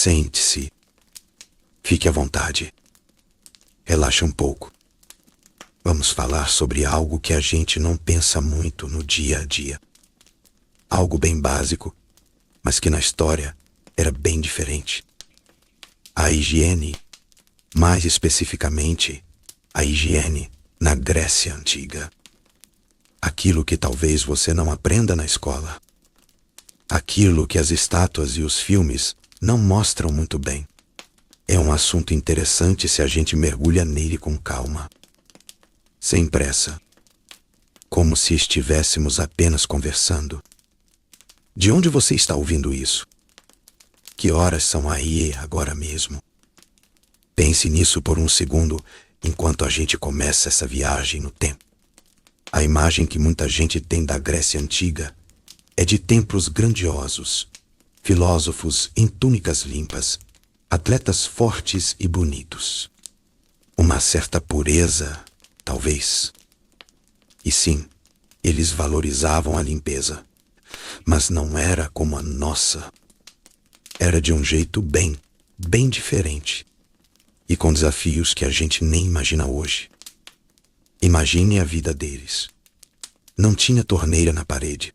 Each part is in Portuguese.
Sente-se. Fique à vontade. Relaxe um pouco. Vamos falar sobre algo que a gente não pensa muito no dia a dia. Algo bem básico, mas que na história era bem diferente. A higiene, mais especificamente, a higiene na Grécia Antiga. Aquilo que talvez você não aprenda na escola. Aquilo que as estátuas e os filmes não mostram muito bem. É um assunto interessante se a gente mergulha nele com calma. Sem pressa. Como se estivéssemos apenas conversando. De onde você está ouvindo isso? Que horas são aí agora mesmo? Pense nisso por um segundo enquanto a gente começa essa viagem no tempo. A imagem que muita gente tem da Grécia Antiga é de templos grandiosos, filósofos em túnicas limpas, atletas fortes e bonitos. Uma certa pureza, talvez. E sim, eles valorizavam a limpeza, mas não era como a nossa. Era de um jeito bem diferente, e com desafios que a gente nem imagina hoje. Imagine a vida deles. Não tinha torneira na parede.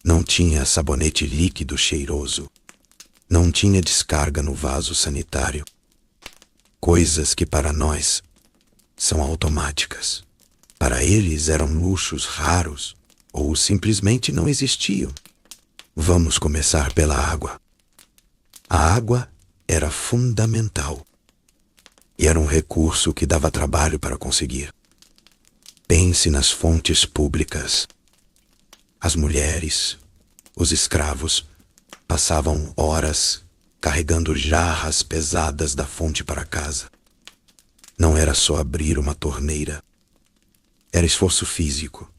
Não tinha sabonete líquido cheiroso. Não tinha descarga no vaso sanitário. Coisas que para nós são automáticas. Para eles eram luxos raros ou simplesmente não existiam. Vamos começar pela água. A água era fundamental. E era um recurso que dava trabalho para conseguir. Pense nas fontes públicas. As mulheres, os escravos, passavam horas carregando jarras pesadas da fonte para casa. Não era só abrir uma torneira. Era esforço físico,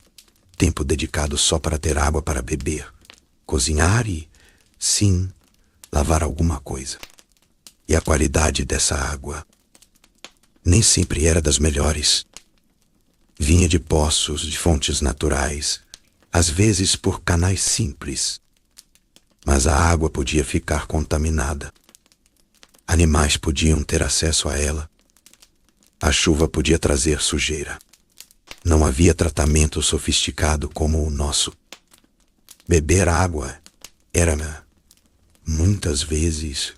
tempo dedicado só para ter água para beber, cozinhar e, sim, lavar alguma coisa. E a qualidade dessa água nem sempre era das melhores. Vinha de poços, de fontes naturais, às vezes por canais simples. Mas a água podia ficar contaminada. Animais podiam ter acesso a ela. A chuva podia trazer sujeira. Não havia tratamento sofisticado como o nosso. Beber água era, muitas vezes,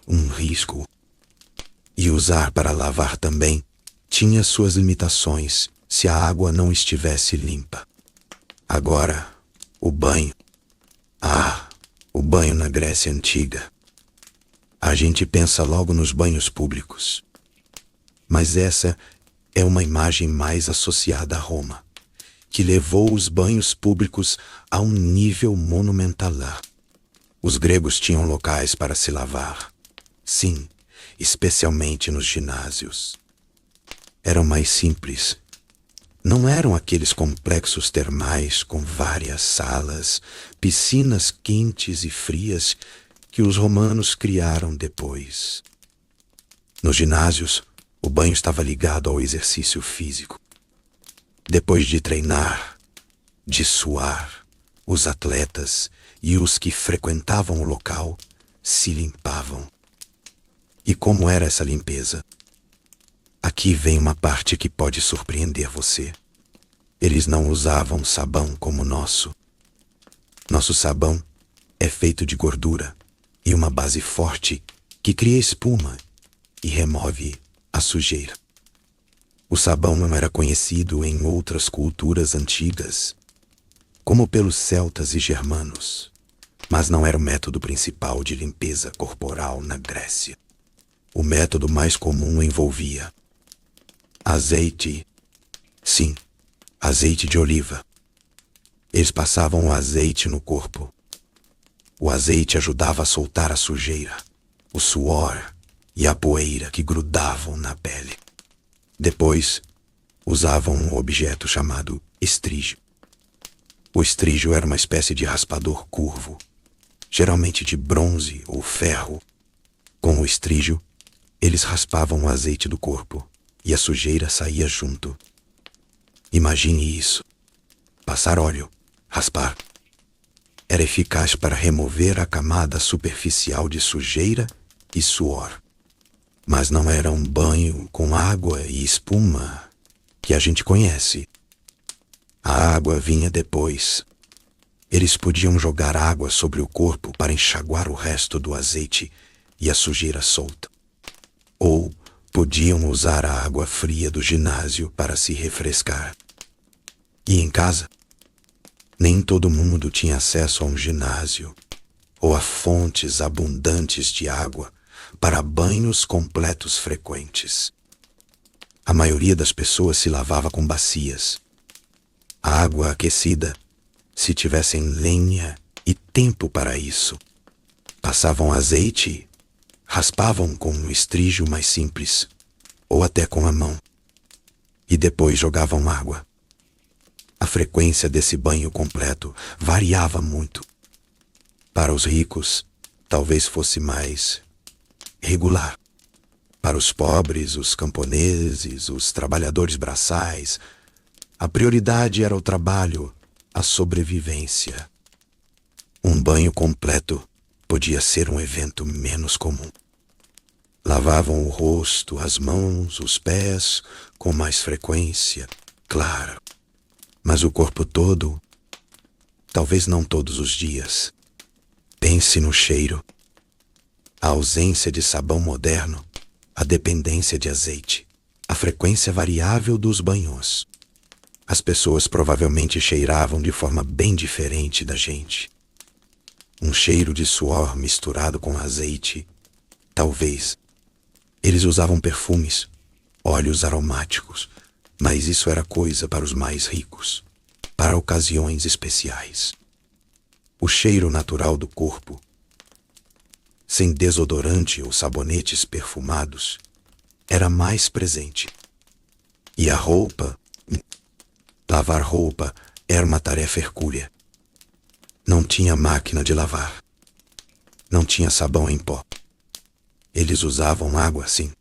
um risco. E usar para lavar também tinha suas limitações se a água não estivesse limpa. Agora, o banho. O banho na Grécia Antiga. A gente pensa logo nos banhos públicos. Mas essa é uma imagem mais associada a Roma, que levou os banhos públicos a um nível monumental lá. Os gregos tinham locais para se lavar. Sim, especialmente nos ginásios. Eram mais simples. Não eram aqueles complexos termais com várias salas, piscinas quentes e frias que os romanos criaram depois. Nos ginásios, o banho estava ligado ao exercício físico. Depois de treinar, de suar, os atletas e os que frequentavam o local se limpavam. E como era essa limpeza? Aqui vem uma parte que pode surpreender você. Eles não usavam sabão como o nosso. Nosso sabão é feito de gordura e uma base forte que cria espuma e remove a sujeira. O sabão não era conhecido em outras culturas antigas, como pelos celtas e germanos, mas não era o método principal de limpeza corporal na Grécia. O método mais comum envolvia azeite, sim, azeite de oliva. Eles passavam o azeite no corpo. O azeite ajudava a soltar a sujeira, o suor e a poeira que grudavam na pele. Depois, usavam um objeto chamado estrígio. O estrígio era uma espécie de raspador curvo, geralmente de bronze ou ferro. Com o estrígio, eles raspavam o azeite do corpo e a sujeira saía junto. Imagine isso. Passar óleo, raspar. Era eficaz para remover a camada superficial de sujeira e suor. Mas não era um banho com água e espuma que a gente conhece. A água vinha depois. Eles podiam jogar água sobre o corpo para enxaguar o resto do azeite e a sujeira solta. Ou podiam usar a água fria do ginásio para se refrescar. E em casa, nem todo mundo tinha acesso a um ginásio ou a fontes abundantes de água para banhos completos frequentes. A maioria das pessoas se lavava com bacias. A água aquecida, se tivessem lenha e tempo para isso. Passavam azeite, raspavam com um estrígio mais simples, ou até com a mão, e depois jogavam água. A frequência desse banho completo variava muito. Para os ricos, talvez fosse mais regular. Para os pobres, os camponeses, os trabalhadores braçais, a prioridade era o trabalho, a sobrevivência. Um banho completo podia ser um evento menos comum. Lavavam o rosto, as mãos, os pés com mais frequência, claro. Mas o corpo todo, talvez não todos os dias. Pense no cheiro. A ausência de sabão moderno, a dependência de azeite, a frequência variável dos banhos. As pessoas provavelmente cheiravam de forma bem diferente da gente. Um cheiro de suor misturado com azeite, talvez. Eles usavam perfumes, óleos aromáticos, mas isso era coisa para os mais ricos, para ocasiões especiais. O cheiro natural do corpo, sem desodorante ou sabonetes perfumados, era mais presente. E a roupa, lavar roupa era uma tarefa hercúlea. Não tinha máquina de lavar. Não tinha sabão em pó. Eles usavam água, sim,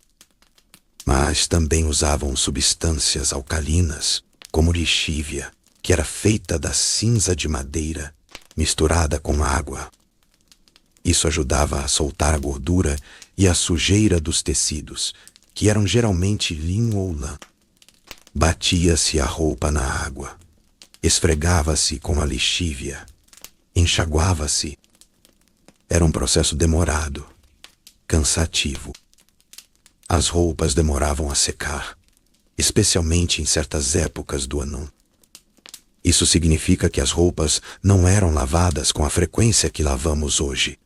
mas também usavam substâncias alcalinas, como lixívia, que era feita da cinza de madeira misturada com água. Isso ajudava a soltar a gordura e a sujeira dos tecidos, que eram geralmente linho ou lã. Batia-se a roupa na água, esfregava-se com a lixívia, enxaguava-se. Era um processo demorado, cansativo. As roupas demoravam a secar, especialmente em certas épocas do ano. Isso significa que as roupas não eram lavadas com a frequência que lavamos hoje.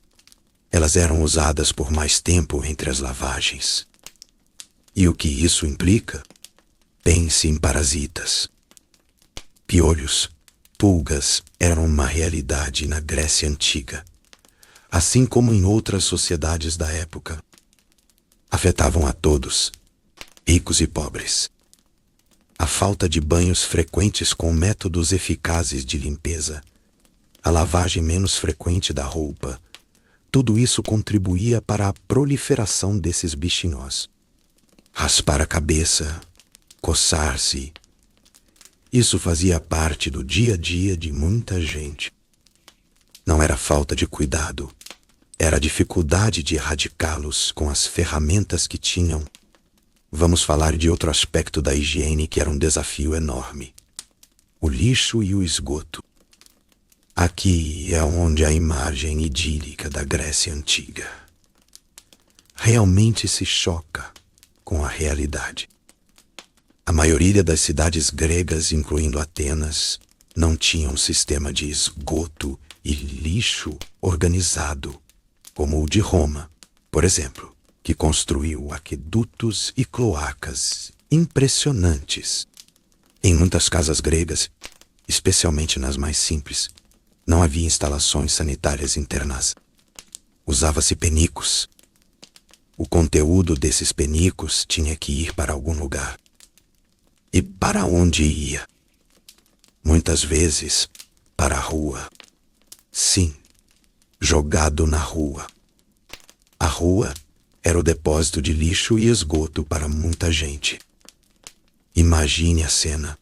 Elas eram usadas por mais tempo entre as lavagens. E o que isso implica? Pense em parasitas. Piolhos, pulgas eram uma realidade na Grécia Antiga, assim como em outras sociedades da época. Afetavam a todos, ricos e pobres. A falta de banhos frequentes com métodos eficazes de limpeza, a lavagem menos frequente da roupa, tudo isso contribuía para a proliferação desses bichinhos. Raspar a cabeça, coçar-se, isso fazia parte do dia a dia de muita gente. Não era falta de cuidado, era a dificuldade de erradicá-los com as ferramentas que tinham. Vamos falar de outro aspecto da higiene que era um desafio enorme: o lixo e o esgoto. Aqui é onde a imagem idílica da Grécia Antiga realmente se choca com a realidade. A maioria das cidades gregas, incluindo Atenas, não tinham um sistema de esgoto e lixo organizado, como o de Roma, por exemplo, que construiu aquedutos e cloacas impressionantes. Em muitas casas gregas, especialmente nas mais simples, não havia instalações sanitárias internas. Usava-se penicos. O conteúdo desses penicos tinha que ir para algum lugar. E para onde ia? Muitas vezes, para a rua. Sim, jogado na rua. A rua era o depósito de lixo e esgoto para muita gente. Imagine a cena: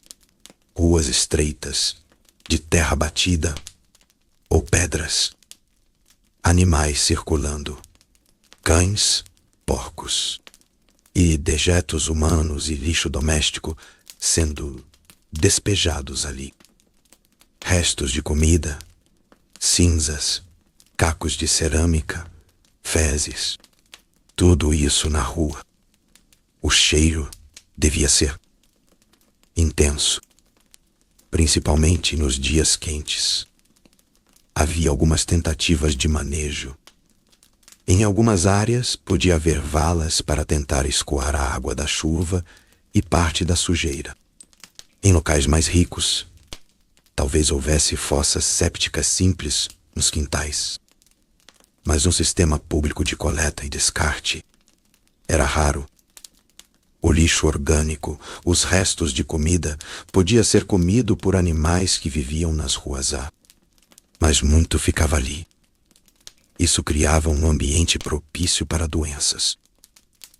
ruas estreitas, de terra batida, ou pedras. Animais circulando, cães, porcos, e dejetos humanos e lixo doméstico sendo despejados ali. Restos de comida, cinzas, cacos de cerâmica, fezes, tudo isso na rua. O cheiro devia ser intenso, principalmente nos dias quentes. Havia algumas tentativas de manejo. Em algumas áreas podia haver valas para tentar escoar a água da chuva e parte da sujeira. Em locais mais ricos, talvez houvesse fossas sépticas simples nos quintais. Mas um sistema público de coleta e descarte era raro. O lixo orgânico, os restos de comida, podia ser comido por animais que viviam nas ruas A. Mas muito ficava ali. Isso criava um ambiente propício para doenças.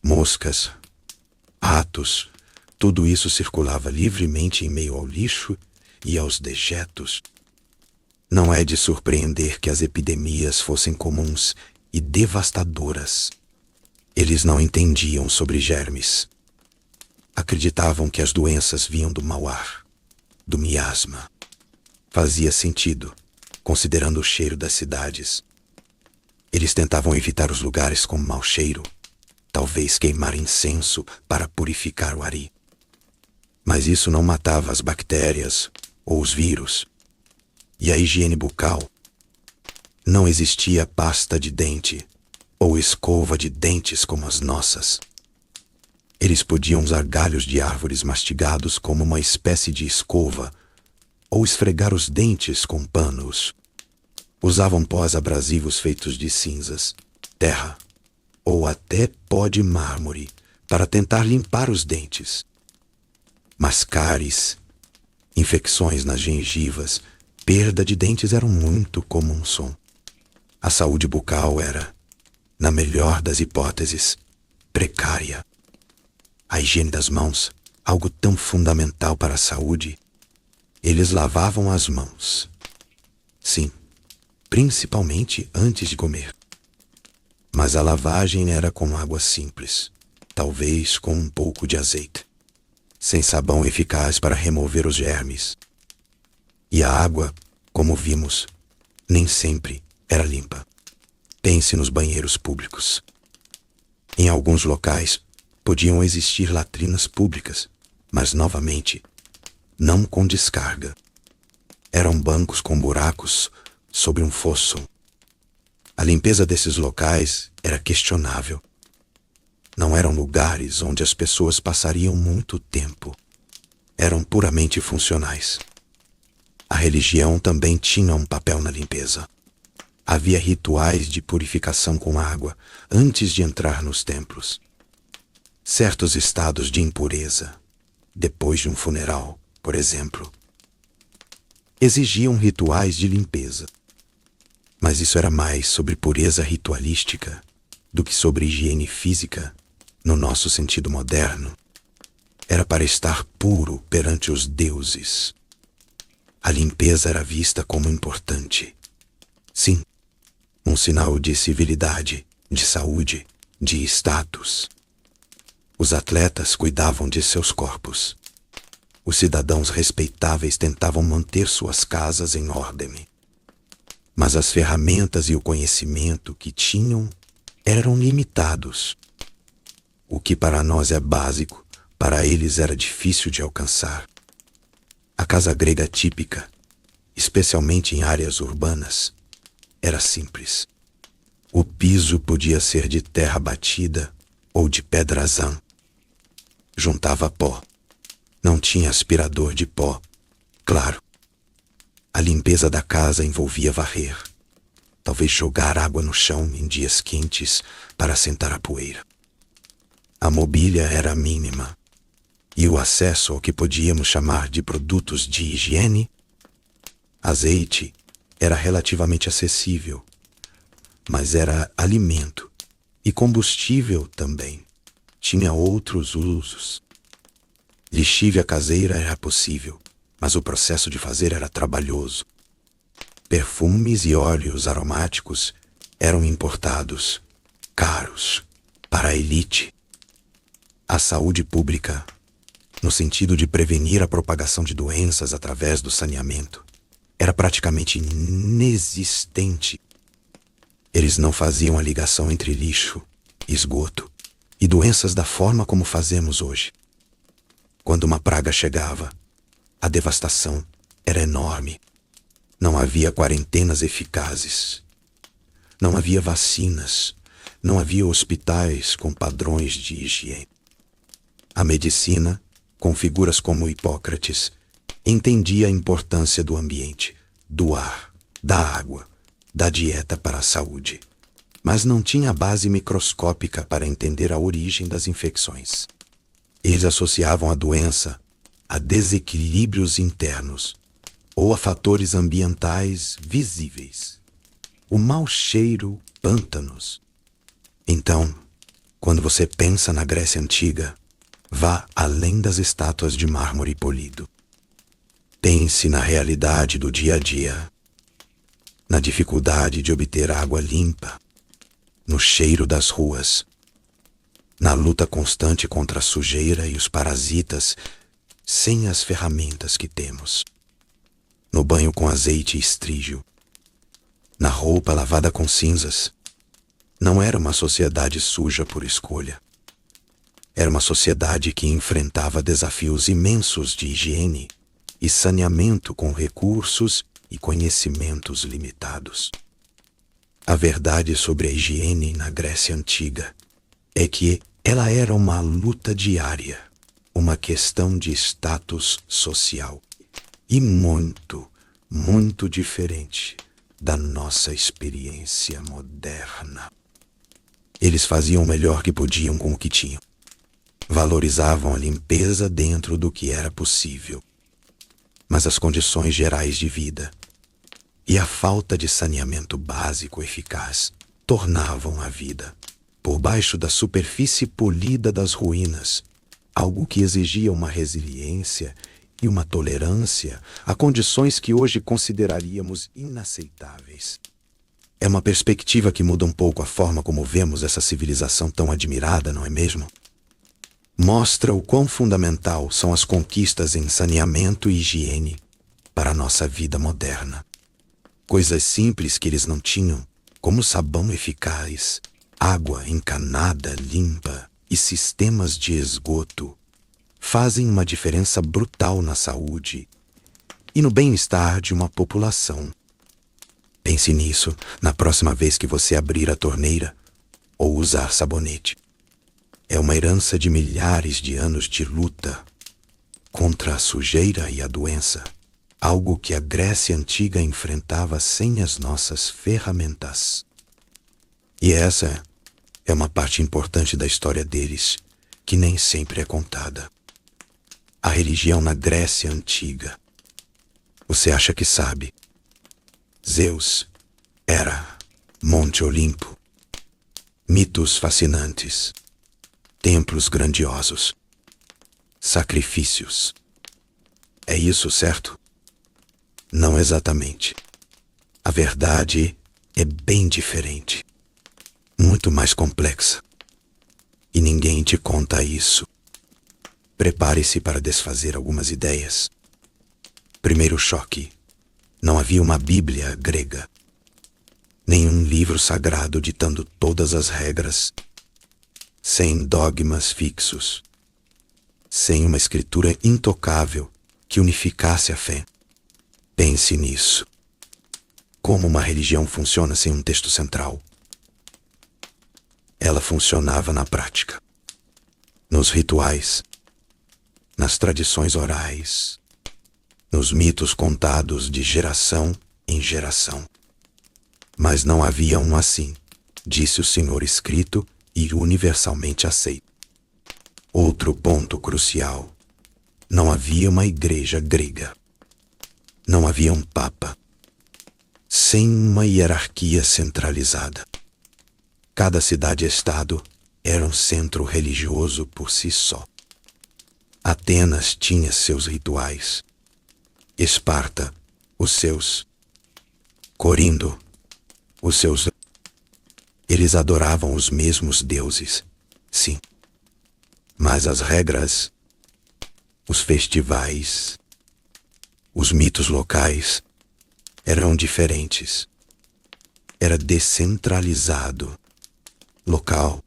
Moscas, ratos, tudo isso circulava livremente em meio ao lixo e aos dejetos. Não é de surpreender que as epidemias fossem comuns e devastadoras. Eles não entendiam sobre germes. Acreditavam que as doenças vinham do mau ar, do miasma. Fazia sentido, considerando o cheiro das cidades. Eles tentavam evitar os lugares com mau cheiro, talvez queimar incenso para purificar o ari. Mas isso não matava as bactérias ou os vírus. E a higiene bucal? Não existia pasta de dente ou escova de dentes como as nossas. Eles podiam usar galhos de árvores mastigados como uma espécie de escova ou esfregar os dentes com panos. Usavam pós abrasivos feitos de cinzas, terra ou até pó de mármore para tentar limpar os dentes. Mas cáries, infecções nas gengivas, perda de dentes eram muito comuns. A saúde bucal era, na melhor das hipóteses, precária. A higiene das mãos, algo tão fundamental para a saúde, eles lavavam as mãos. Sim, principalmente antes de comer. Mas a lavagem era com água simples, talvez com um pouco de azeite, sem sabão eficaz para remover os germes. E a água, como vimos, nem sempre era limpa. Pense nos banheiros públicos. Em alguns locais, podiam existir latrinas públicas, mas, novamente, não com descarga. Eram bancos com buracos sobre um fosso. A limpeza desses locais era questionável. Não eram lugares onde as pessoas passariam muito tempo. Eram puramente funcionais. A religião também tinha um papel na limpeza. Havia rituais de purificação com água antes de entrar nos templos. Certos estados de impureza, depois de um funeral, por exemplo, exigiam rituais de limpeza. Mas isso era mais sobre pureza ritualística do que sobre higiene física, no nosso sentido moderno. Era para estar puro perante os deuses. A limpeza era vista como importante. Sim, um sinal de civilidade, de saúde, de status. Os atletas cuidavam de seus corpos. Os cidadãos respeitáveis tentavam manter suas casas em ordem. Mas as ferramentas e o conhecimento que tinham eram limitados. O que para nós é básico, para eles era difícil de alcançar. A casa grega típica, especialmente em áreas urbanas, era simples. O piso podia ser de terra batida ou de pedrazão. Juntava pó. Não tinha aspirador de pó, claro. A limpeza da casa envolvia varrer, talvez jogar água no chão em dias quentes para assentar a poeira. A mobília era mínima, e o acesso ao que podíamos chamar de produtos de higiene, azeite, era relativamente acessível, mas era alimento e combustível também. Tinha outros usos. Lixívia caseira era possível, mas o processo de fazer era trabalhoso. Perfumes e óleos aromáticos eram importados, caros, para a elite. A saúde pública, no sentido de prevenir a propagação de doenças através do saneamento, era praticamente inexistente. Eles não faziam a ligação entre lixo, esgoto e doenças da forma como fazemos hoje. Quando uma praga chegava, a devastação era enorme. Não havia quarentenas eficazes. Não havia vacinas. Não havia hospitais com padrões de higiene. A medicina, com figuras como Hipócrates, entendia a importância do ambiente, do ar, da água, da dieta para a saúde, mas não tinha a base microscópica para entender a origem das infecções. Eles associavam a doença a desequilíbrios internos ou a fatores ambientais visíveis. O mau cheiro, pântanos. Então, quando você pensa na Grécia Antiga, vá além das estátuas de mármore polido. Pense na realidade do dia a dia, na dificuldade de obter água limpa, no cheiro das ruas, na luta constante contra a sujeira e os parasitas sem as ferramentas que temos, no banho com azeite e estrígio, na roupa lavada com cinzas. Não era uma sociedade suja por escolha. Era uma sociedade que enfrentava desafios imensos de higiene e saneamento com recursos e conhecimentos limitados. A verdade sobre a higiene na Grécia Antiga é que ela era uma luta diária, uma questão de status social e muito, muito diferente da nossa experiência moderna. Eles faziam o melhor que podiam com o que tinham. Valorizavam a limpeza dentro do que era possível. Mas as condições gerais de vida e a falta de saneamento básico eficaz tornavam a vida, por baixo da superfície polida das ruínas, algo que exigia uma resiliência e uma tolerância a condições que hoje consideraríamos inaceitáveis. É uma perspectiva que muda um pouco a forma como vemos essa civilização tão admirada, não é mesmo? Mostra o quão fundamental são as conquistas em saneamento e higiene para a nossa vida moderna. Coisas simples que eles não tinham, como sabão eficaz, água encanada limpa e sistemas de esgoto, fazem uma diferença brutal na saúde e no bem-estar de uma população. Pense nisso na próxima vez que você abrir a torneira ou usar sabonete. É uma herança de milhares de anos de luta contra a sujeira e a doença, algo que a Grécia Antiga enfrentava sem as nossas ferramentas. E essa é uma parte importante da história deles, que nem sempre é contada. A religião na Grécia Antiga. Você acha que sabe? Zeus, Hera, Monte Olimpo, mitos fascinantes, templos grandiosos, sacrifícios. É isso, certo? Não exatamente. A verdade é bem diferente, muito mais complexa. E ninguém te conta isso. Prepare-se para desfazer algumas ideias. Primeiro choque. Não havia uma Bíblia grega, nenhum livro sagrado ditando todas as regras, sem dogmas fixos, sem uma escritura intocável que unificasse a fé. Pense nisso. Como uma religião funciona sem um texto central? Ela funcionava na prática, nos rituais, nas tradições orais, nos mitos contados de geração em geração. Mas não havia um assim, disse o Senhor escrito e universalmente aceito. Outro ponto crucial. Não havia uma igreja grega. Não havia um papa. Sem uma hierarquia centralizada. Cada cidade-estado era um centro religioso por si só. Atenas tinha seus rituais. Esparta, os seus. Corindo, os seus... Eles adoravam os mesmos deuses, sim. Mas as regras, os festivais, os mitos locais eram diferentes. Era descentralizado, local,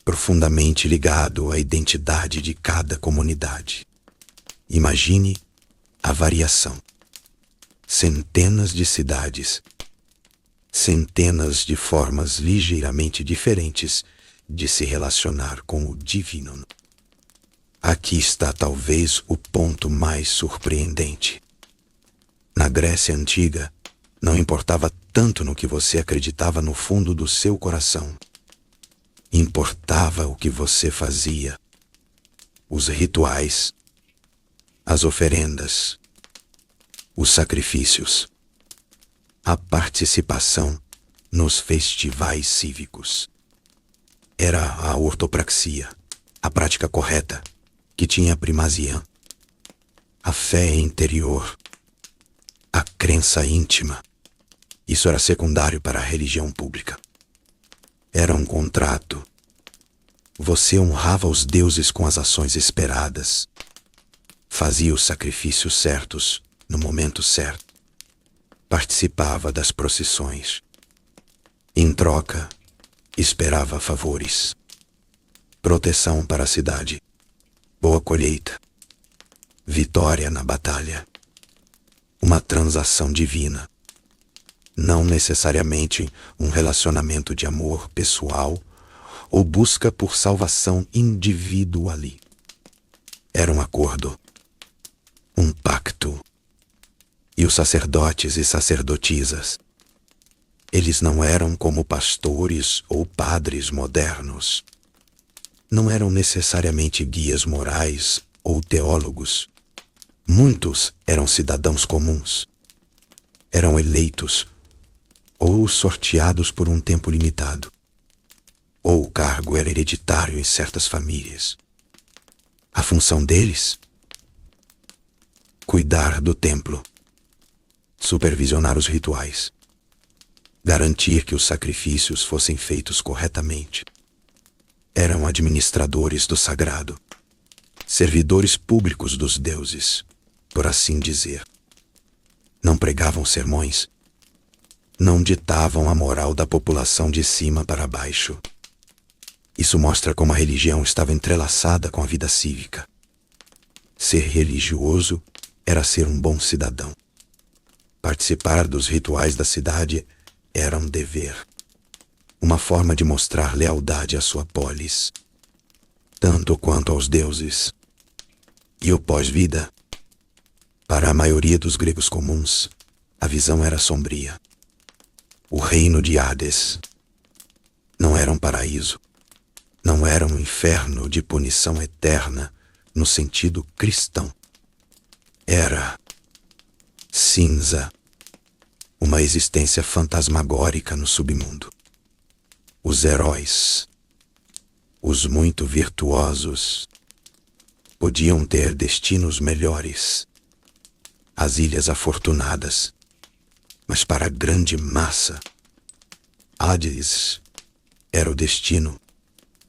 profundamente ligado à identidade de cada comunidade. Imagine a variação. Centenas de cidades, centenas de formas ligeiramente diferentes de se relacionar com o divino. Aqui está talvez o ponto mais surpreendente. Na Grécia Antiga, não importava tanto no que você acreditava no fundo do seu coração. Importava o que você fazia, os rituais, as oferendas, os sacrifícios, a participação nos festivais cívicos. Era a ortopraxia, a prática correta, que tinha primazia. A fé interior, a crença íntima. Isso era secundário para a religião pública. Era um contrato. Você honrava os deuses com as ações esperadas. Fazia os sacrifícios certos no momento certo. Participava das procissões. Em troca, esperava favores. Proteção para a cidade. Boa colheita. Vitória na batalha. Uma transação divina. Não necessariamente um relacionamento de amor pessoal ou busca por salvação individual. Era um acordo, um pacto. E os sacerdotes e sacerdotisas, eles não eram como pastores ou padres modernos. Não eram necessariamente guias morais ou teólogos. Muitos eram cidadãos comuns. Eram eleitos ou sorteados por um tempo limitado. Ou o cargo era hereditário em certas famílias. A função deles? Cuidar do templo. Supervisionar os rituais. Garantir que os sacrifícios fossem feitos corretamente. Eram administradores do sagrado. Servidores públicos dos deuses, por assim dizer. Não pregavam sermões. Não ditavam a moral da população de cima para baixo. Isso mostra como a religião estava entrelaçada com a vida cívica. Ser religioso era ser um bom cidadão. Participar dos rituais da cidade era um dever. Uma forma de mostrar lealdade à sua polis, tanto quanto aos deuses. E o pós-vida? Para a maioria dos gregos comuns, a visão era sombria. O reino de Hades não era um paraíso. Não era um inferno de punição eterna no sentido cristão. Era cinza, uma existência fantasmagórica no submundo. Os heróis, os muito virtuosos, podiam ter destinos melhores, as ilhas afortunadas, mas para a grande massa, Hades era o destino,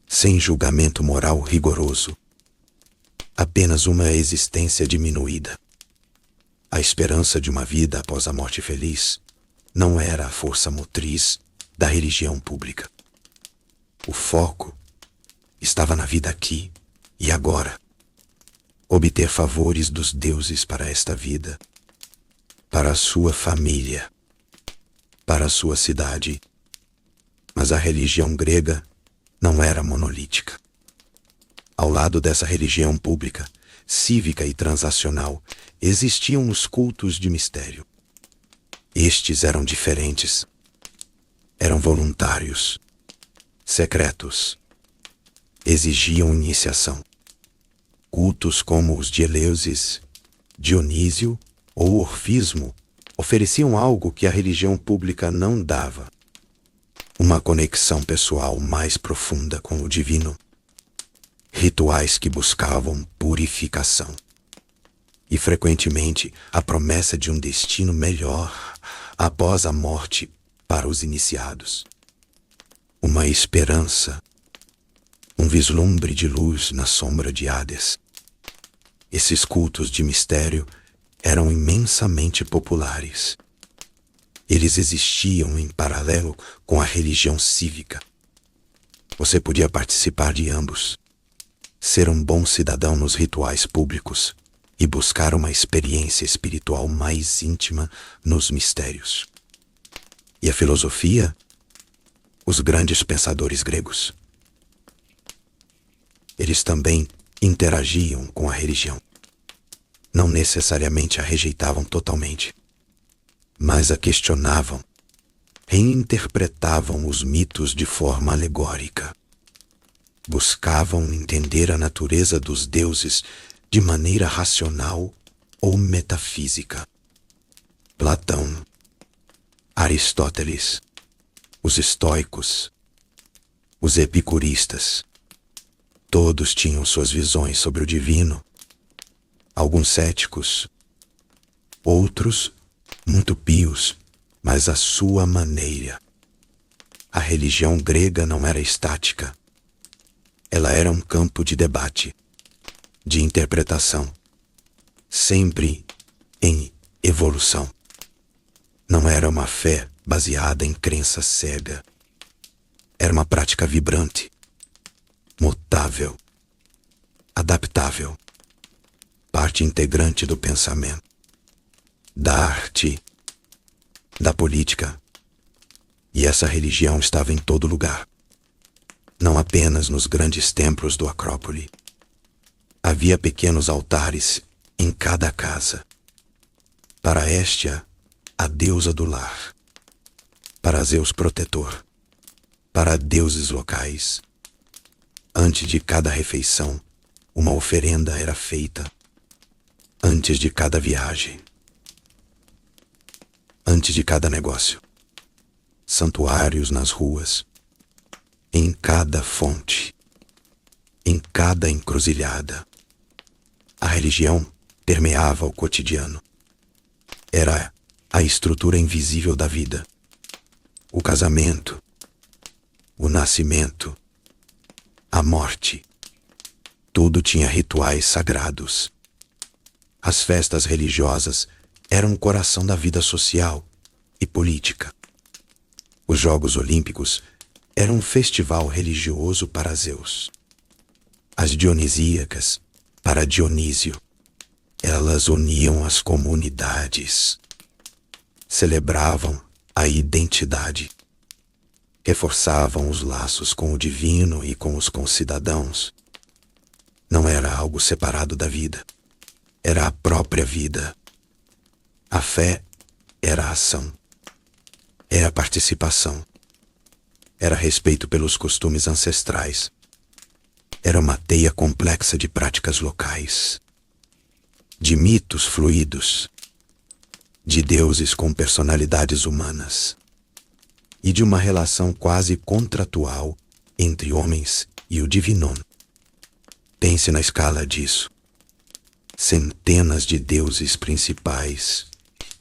sem julgamento moral rigoroso, apenas uma existência diminuída. A esperança de uma vida após a morte feliz não era a força motriz da religião pública. O foco estava na vida aqui e agora. Obter favores dos deuses para esta vida, para a sua família, para a sua cidade. Mas a religião grega não era monolítica. Ao lado dessa religião pública, cívica e transacional, existiam os cultos de mistério. Estes eram diferentes. Eram voluntários, secretos. Exigiam iniciação. Cultos como os de Eleusis, Dionísio ou Orfismo ofereciam algo que a religião pública não dava. Uma conexão pessoal mais profunda com o divino. Rituais que buscavam purificação. E frequentemente a promessa de um destino melhor após a morte para os iniciados. Uma esperança, um vislumbre de luz na sombra de Hades. Esses cultos de mistério eram imensamente populares. Eles existiam em paralelo com a religião cívica. Você podia participar de ambos, ser um bom cidadão nos rituais públicos e buscar uma experiência espiritual mais íntima nos mistérios. E a filosofia? Os grandes pensadores gregos. Eles também interagiam com a religião. Não necessariamente a rejeitavam totalmente, mas a questionavam, reinterpretavam os mitos de forma alegórica. Buscavam entender a natureza dos deuses de maneira racional ou metafísica. Platão, Aristóteles, os estoicos, os epicuristas, todos tinham suas visões sobre o divino. Alguns céticos, outros muito pios, mas à sua maneira. A religião grega não era estática. Ela era um campo de debate, de interpretação, sempre em evolução. Não era uma fé baseada em crença cega. Era uma prática vibrante, mutável, adaptável, parte integrante do pensamento, da arte, da política. E essa religião estava em todo lugar, não apenas nos grandes templos do Acrópole. Havia pequenos altares em cada casa. Para Hestia, a deusa do lar. Para Zeus protetor. Para deuses locais. Antes de cada refeição, uma oferenda era feita. Antes de cada viagem. Antes de cada negócio. Santuários nas ruas. Em cada fonte. Em cada encruzilhada. A religião permeava o cotidiano. Era a estrutura invisível da vida. O casamento, o nascimento, a morte. Tudo tinha rituais sagrados. As festas religiosas eram o coração da vida social e política. Os Jogos Olímpicos eram um festival religioso para Zeus. As dionisíacas para Dionísio. Elas uniam as comunidades. Celebravam a identidade. Reforçavam os laços com o divino e com os concidadãos. Não era algo separado da vida. Era a própria vida. A fé era a ação. Era a participação. Era respeito pelos costumes ancestrais. Era uma teia complexa de práticas locais. De mitos fluidos. De deuses com personalidades humanas. E de uma relação quase contratual entre homens e o divinon. Pense na escala disso. Centenas de deuses principais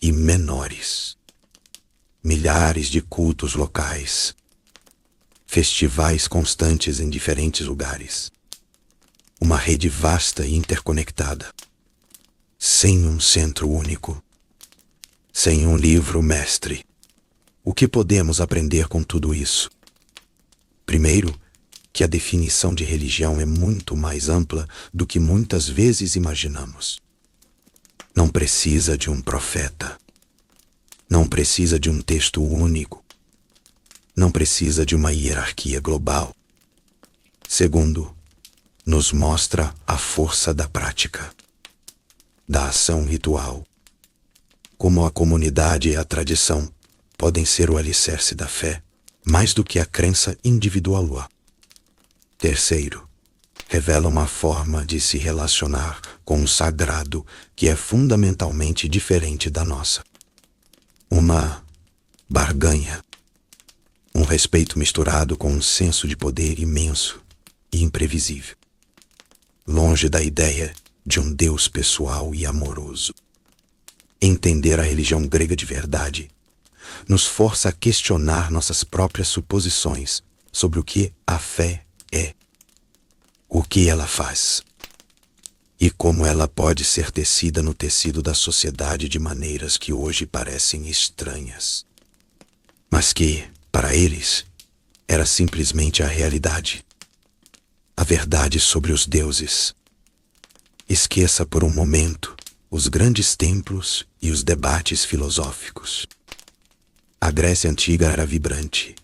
e menores. Milhares de cultos locais. Festivais constantes em diferentes lugares. Uma rede vasta e interconectada. Sem um centro único. Sem um livro mestre. O que podemos aprender com tudo isso? Primeiro, que a definição de religião é muito mais ampla do que muitas vezes imaginamos. Não precisa de um profeta. Não precisa de um texto único. Não precisa de uma hierarquia global. Segundo, nos mostra a força da prática, da ação ritual. Como a comunidade e a tradição podem ser o alicerce da fé, mais do que a crença individual. Terceiro, revela uma forma de se relacionar com o sagrado que é fundamentalmente diferente da nossa. Uma barganha. Um respeito misturado com um senso de poder imenso e imprevisível. Longe da ideia de um Deus pessoal e amoroso. Entender a religião grega de verdade nos força a questionar nossas próprias suposições sobre o que a fé é, o que ela faz e como ela pode ser tecida no tecido da sociedade de maneiras que hoje parecem estranhas, mas que, para eles, era simplesmente a realidade, a verdade sobre os deuses. Esqueça por um momento os grandes templos e os debates filosóficos. A Grécia Antiga era vibrante.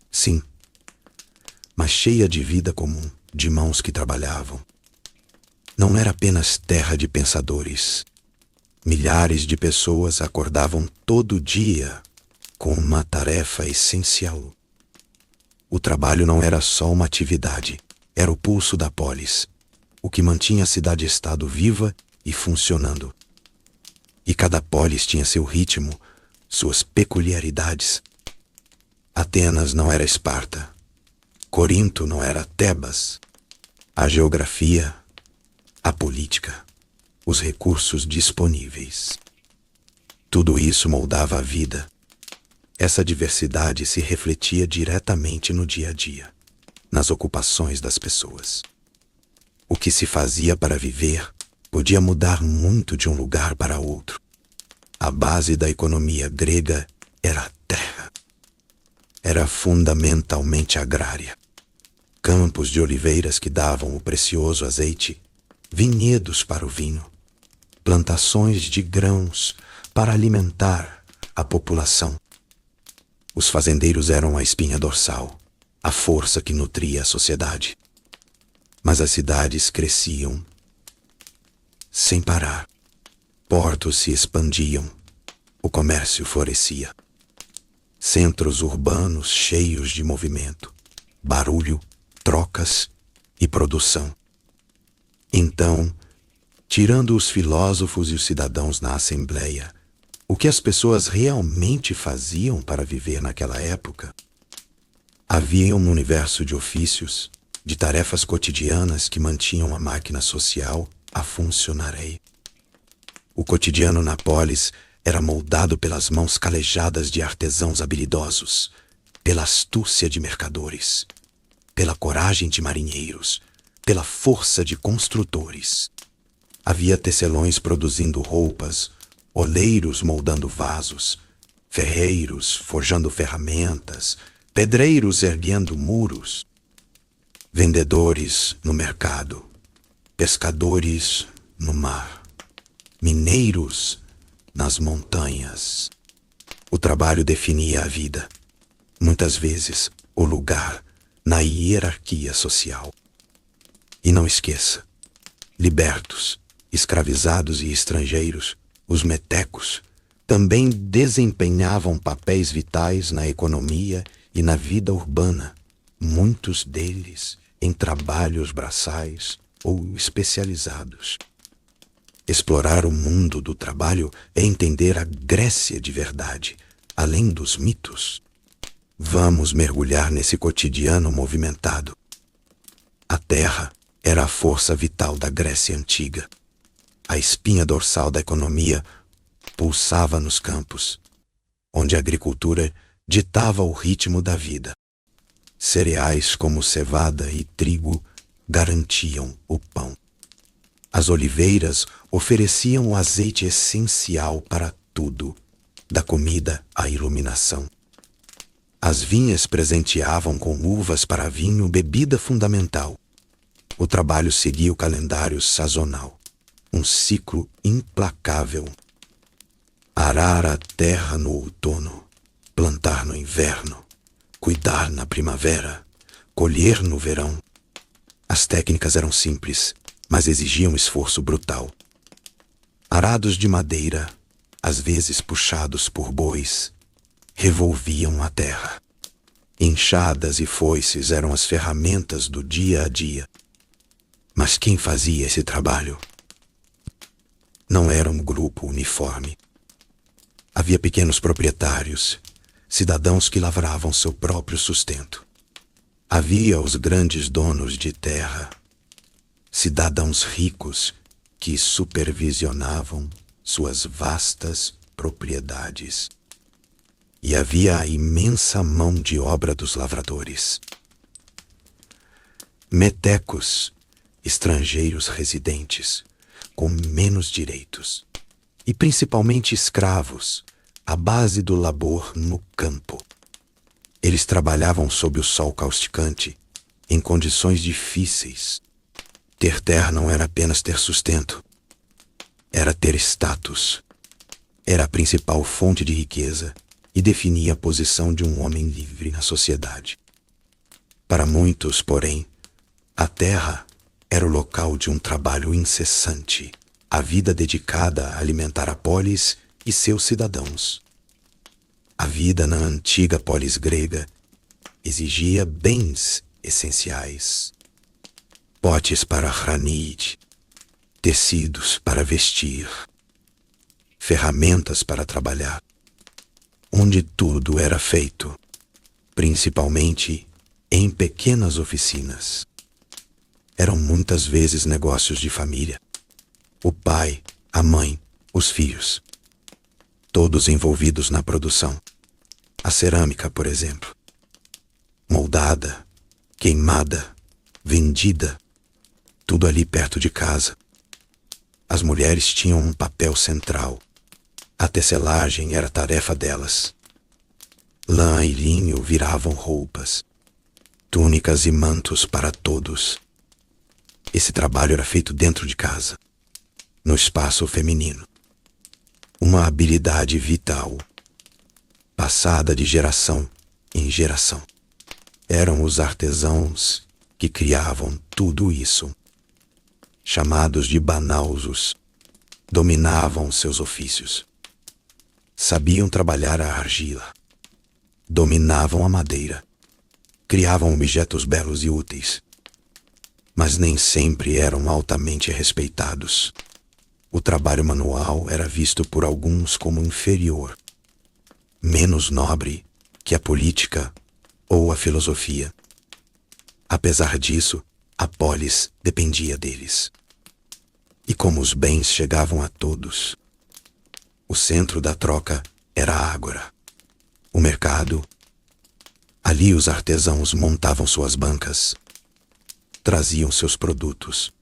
Sim, mas cheia de vida comum, de mãos que trabalhavam. Não era apenas terra de pensadores. Milhares de pessoas acordavam todo dia com uma tarefa essencial. O trabalho não era só uma atividade, era o pulso da polis, o que mantinha a cidade-estado viva e funcionando. E cada polis tinha seu ritmo, suas peculiaridades. Atenas não era Esparta. Corinto não era Tebas. A geografia, a política, os recursos disponíveis. Tudo isso moldava a vida. Essa diversidade se refletia diretamente no dia a dia, nas ocupações das pessoas. O que se fazia para viver podia mudar muito de um lugar para outro. A base da economia grega era a terra. Era fundamentalmente agrária. Campos de oliveiras que davam o precioso azeite, vinhedos para o vinho, plantações de grãos para alimentar a população. Os fazendeiros eram a espinha dorsal, a força que nutria a sociedade. Mas as cidades cresciam sem parar. Portos se expandiam, o comércio florescia. Centros urbanos cheios de movimento, barulho, trocas e produção. Então, tirando os filósofos e os cidadãos na Assembleia, o que as pessoas realmente faziam para viver naquela época? Havia um universo de ofícios, de tarefas cotidianas que mantinham a máquina social a funcionar aí. O cotidiano na polis era moldado pelas mãos calejadas de artesãos habilidosos, pela astúcia de mercadores, pela coragem de marinheiros, pela força de construtores. Havia tecelões produzindo roupas, oleiros moldando vasos, ferreiros forjando ferramentas, pedreiros erguendo muros, vendedores no mercado, pescadores no mar, mineiros nas montanhas. O trabalho definia a vida, muitas vezes o lugar na hierarquia social. E não esqueça, libertos, escravizados e estrangeiros, os metecos também desempenhavam papéis vitais na economia e na vida urbana, muitos deles em trabalhos braçais ou especializados. Explorar o mundo do trabalho é entender a Grécia de verdade, além dos mitos. Vamos mergulhar nesse cotidiano movimentado. A terra era a força vital da Grécia Antiga. A espinha dorsal da economia pulsava nos campos, onde a agricultura ditava o ritmo da vida. Cereais como cevada e trigo garantiam o pão. As oliveiras ofereciam o azeite essencial para tudo, da comida à iluminação. As vinhas presenteavam com uvas para vinho bebida fundamental. O trabalho seguia o calendário sazonal, um ciclo implacável. Arar a terra no outono, plantar no inverno, cuidar na primavera, colher no verão. As técnicas eram simples, mas exigiam esforço brutal. Arados de madeira, às vezes puxados por bois, revolviam a terra. Enxadas e foices eram as ferramentas do dia a dia. Mas quem fazia esse trabalho? Não era um grupo uniforme. Havia pequenos proprietários, cidadãos que lavravam seu próprio sustento. Havia os grandes donos de terra, cidadãos ricos que supervisionavam suas vastas propriedades. e havia a imensa mão de obra dos lavradores. Metecos, estrangeiros residentes, com menos direitos, e principalmente escravos, à base do labor no campo. Eles trabalhavam sob o sol causticante, em condições difíceis. Ter terra não era apenas ter sustento, era ter status. Era a principal fonte de riqueza e definia a posição de um homem livre na sociedade. Para muitos, porém, a terra era o local de um trabalho incessante, a vida dedicada a alimentar a polis e seus cidadãos. A vida na antiga polis grega exigia bens essenciais. Potes para hranid, tecidos para vestir, ferramentas para trabalhar, onde tudo era feito, principalmente em pequenas oficinas. Eram muitas vezes negócios de família. O pai, a mãe, os filhos, todos envolvidos na produção. A cerâmica, por exemplo, moldada, queimada, vendida, tudo ali perto de casa. As mulheres tinham um papel central. A tecelagem era tarefa delas. Lã e linho viravam roupas, túnicas e mantos para todos. Esse trabalho era feito dentro de casa, no espaço feminino. Uma habilidade vital, passada de geração em geração. Eram os artesãos que criavam tudo isso. Chamados de banausos, dominavam seus ofícios. Sabiam trabalhar a argila, dominavam a madeira, criavam objetos belos e úteis, mas nem sempre eram altamente respeitados. O trabalho manual era visto por alguns como inferior, menos nobre que a política ou a filosofia. Apesar disso, a polis dependia deles. E como os bens chegavam a todos, o centro da troca era a ágora, o mercado. Ali os artesãos montavam suas bancas, traziam seus produtos.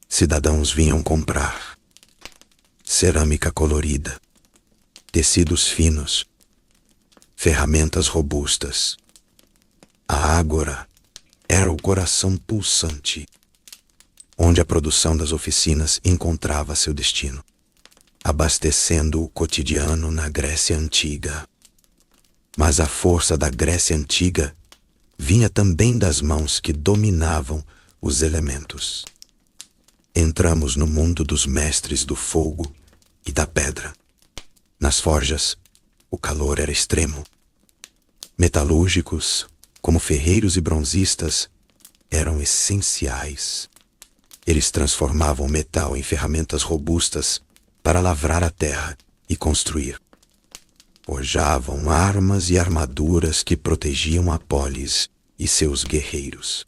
Cidadãos vinham comprar cerâmica colorida, tecidos finos, ferramentas robustas. A ágora era o coração pulsante, onde a produção das oficinas encontrava seu destino, abastecendo o cotidiano na Grécia Antiga. Mas a força da Grécia Antiga vinha também das mãos que dominavam os elementos. Entramos no mundo dos mestres do fogo e da pedra. Nas forjas, o calor era extremo. Metalúrgicos, como ferreiros e bronzistas, eram essenciais. Eles transformavam metal em ferramentas robustas para lavrar a terra e construir. Forjavam armas e armaduras que protegiam a polis e seus guerreiros.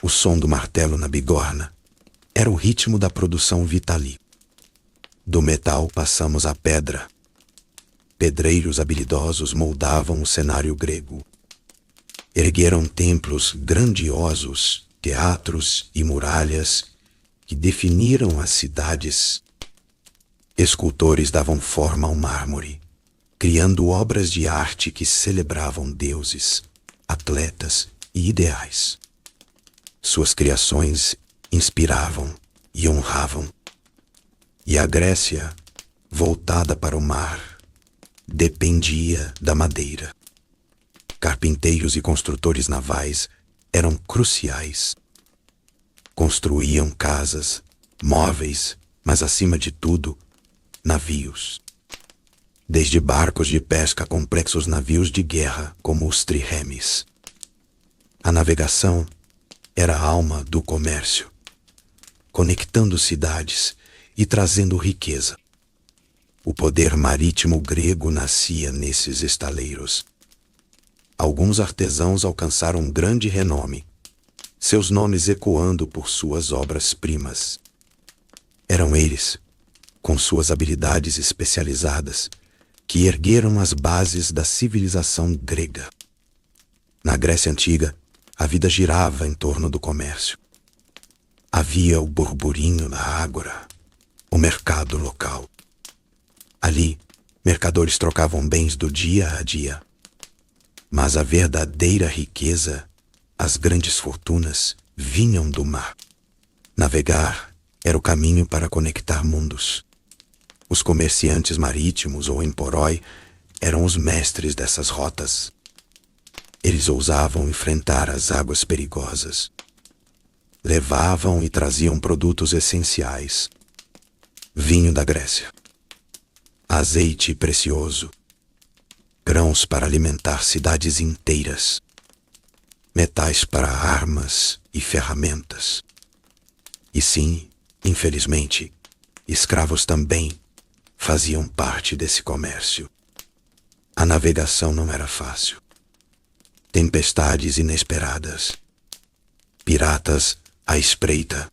O som do martelo na bigorna era o ritmo da produção vitali. Do metal passamos à pedra. Pedreiros habilidosos moldavam o cenário grego. Ergueram templos grandiosos, teatros e muralhas que definiram as cidades. Escultores davam forma ao mármore, criando obras de arte que celebravam deuses, atletas e ideais. Suas criações inspiravam e honravam. E a Grécia, voltada para o mar, dependia da madeira. Carpinteiros e construtores navais eram cruciais. Construíam casas, móveis, mas acima de tudo, navios. Desde barcos de pesca a complexos navios de guerra como os triremes. A navegação era a alma do comércio, conectando cidades e trazendo riqueza. O poder marítimo grego nascia nesses estaleiros. Alguns artesãos alcançaram grande renome, seus nomes ecoando por suas obras-primas. Eram eles, com suas habilidades especializadas, que ergueram as bases da civilização grega. Na Grécia Antiga, a vida girava em torno do comércio. Havia o burburinho na ágora, o mercado local. Ali, mercadores trocavam bens do dia a dia. Mas a verdadeira riqueza, as grandes fortunas, vinham do mar. Navegar era o caminho para conectar mundos. Os comerciantes marítimos ou emporói eram os mestres dessas rotas. Eles ousavam enfrentar as águas perigosas. Levavam e traziam produtos essenciais. Vinho da Grécia, azeite precioso, grãos para alimentar cidades inteiras, metais para armas e ferramentas. E sim, infelizmente, escravos também faziam parte desse comércio. A navegação não era fácil. Tempestades inesperadas, piratas à espreita.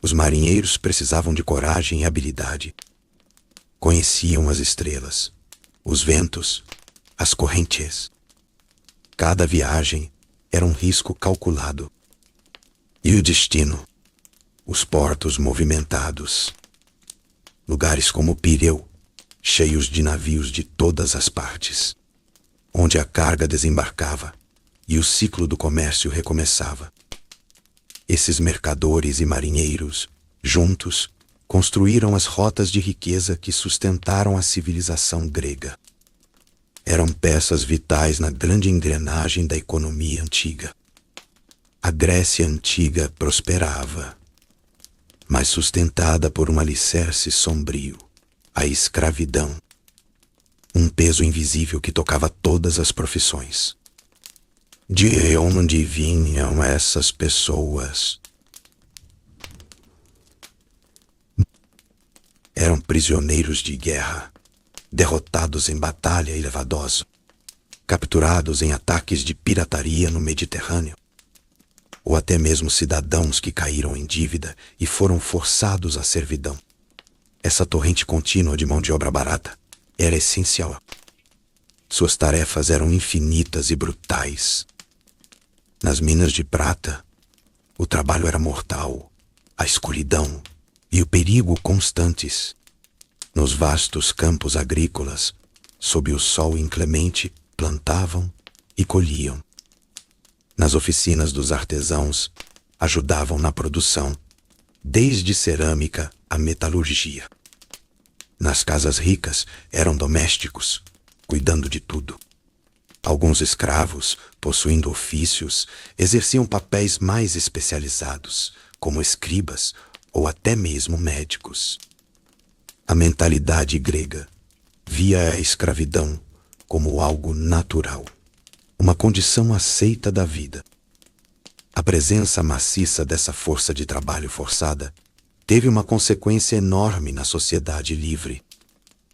Os marinheiros precisavam de coragem e habilidade. Conheciam as estrelas, os ventos, as correntes. Cada viagem era um risco calculado. E o destino? Os portos movimentados. Lugares como Pireu, cheios de navios de todas as partes, onde a carga desembarcava e o ciclo do comércio recomeçava. Esses mercadores e marinheiros, juntos, construíram as rotas de riqueza que sustentaram a civilização grega. Eram peças vitais na grande engrenagem da economia antiga. A Grécia Antiga prosperava, mas sustentada por um alicerce sombrio, a escravidão. Um peso invisível que tocava todas as profissões. De onde vinham essas pessoas? Eram prisioneiros de guerra, derrotados em batalha e levadosa, capturados em ataques de pirataria no Mediterrâneo, ou até mesmo cidadãos que caíram em dívida e foram forçados à servidão. Essa torrente contínua de mão de obra barata era essencial. Suas tarefas eram infinitas e brutais. Nas minas de prata, o trabalho era mortal, a escuridão e o perigo constantes. Nos vastos campos agrícolas, sob o sol inclemente, plantavam e colhiam. Nas oficinas dos artesãos, ajudavam na produção, desde cerâmica a metalurgia. Nas casas ricas, eram domésticos, cuidando de tudo. Alguns escravos, possuindo ofícios, exerciam papéis mais especializados, como escribas ou até mesmo médicos. A mentalidade grega via a escravidão como algo natural, uma condição aceita da vida. A presença maciça dessa força de trabalho forçada teve uma consequência enorme na sociedade livre.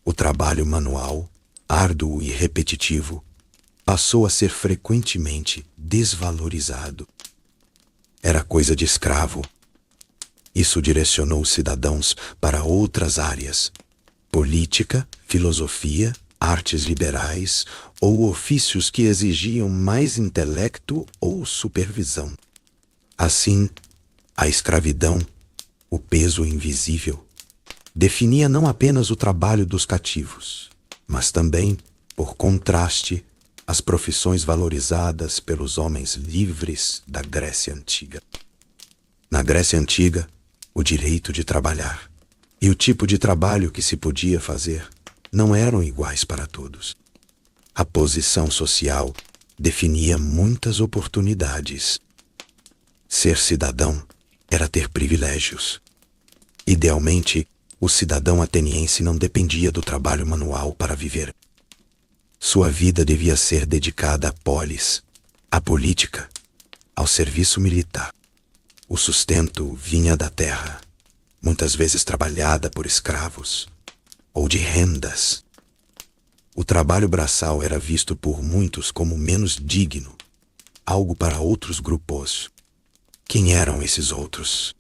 O trabalho manual, árduo e repetitivo, passou a ser frequentemente desvalorizado. Era coisa de escravo. Isso direcionou os cidadãos para outras áreas: política, filosofia, artes liberais ou ofícios que exigiam mais intelecto ou supervisão. Assim, a escravidão, o peso invisível, definia não apenas o trabalho dos cativos, mas também, por contraste, as profissões valorizadas pelos homens livres da Grécia Antiga. Na Grécia Antiga, o direito de trabalhar e o tipo de trabalho que se podia fazer não eram iguais para todos. A posição social definia muitas oportunidades. Ser cidadão era ter privilégios. Idealmente, o cidadão ateniense não dependia do trabalho manual para viver. Sua vida devia ser dedicada à polis, à política, ao serviço militar. O sustento vinha da terra, muitas vezes trabalhada por escravos, ou de rendas. O trabalho braçal era visto por muitos como menos digno, algo para outros grupos. Quem eram esses outros?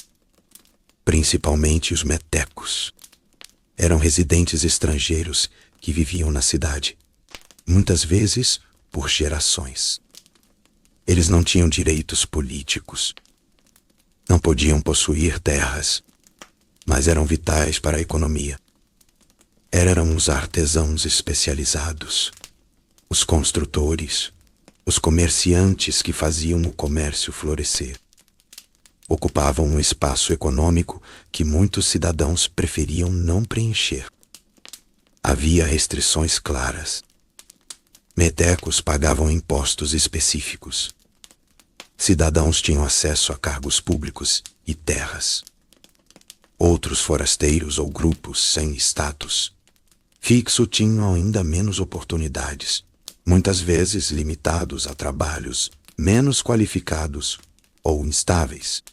Principalmente os metecos. Eram residentes estrangeiros que viviam na cidade, muitas vezes por gerações. Eles não tinham direitos políticos, não podiam possuir terras, mas eram vitais para a economia. Eram os artesãos especializados, os construtores, os comerciantes que faziam o comércio florescer. Ocupavam um espaço econômico que muitos cidadãos preferiam não preencher. Havia restrições claras. Metecos pagavam impostos específicos. Cidadãos tinham acesso a cargos públicos e terras. Outros forasteiros ou grupos sem status fixo tinham ainda menos oportunidades, muitas vezes limitados a trabalhos menos qualificados ou instáveis.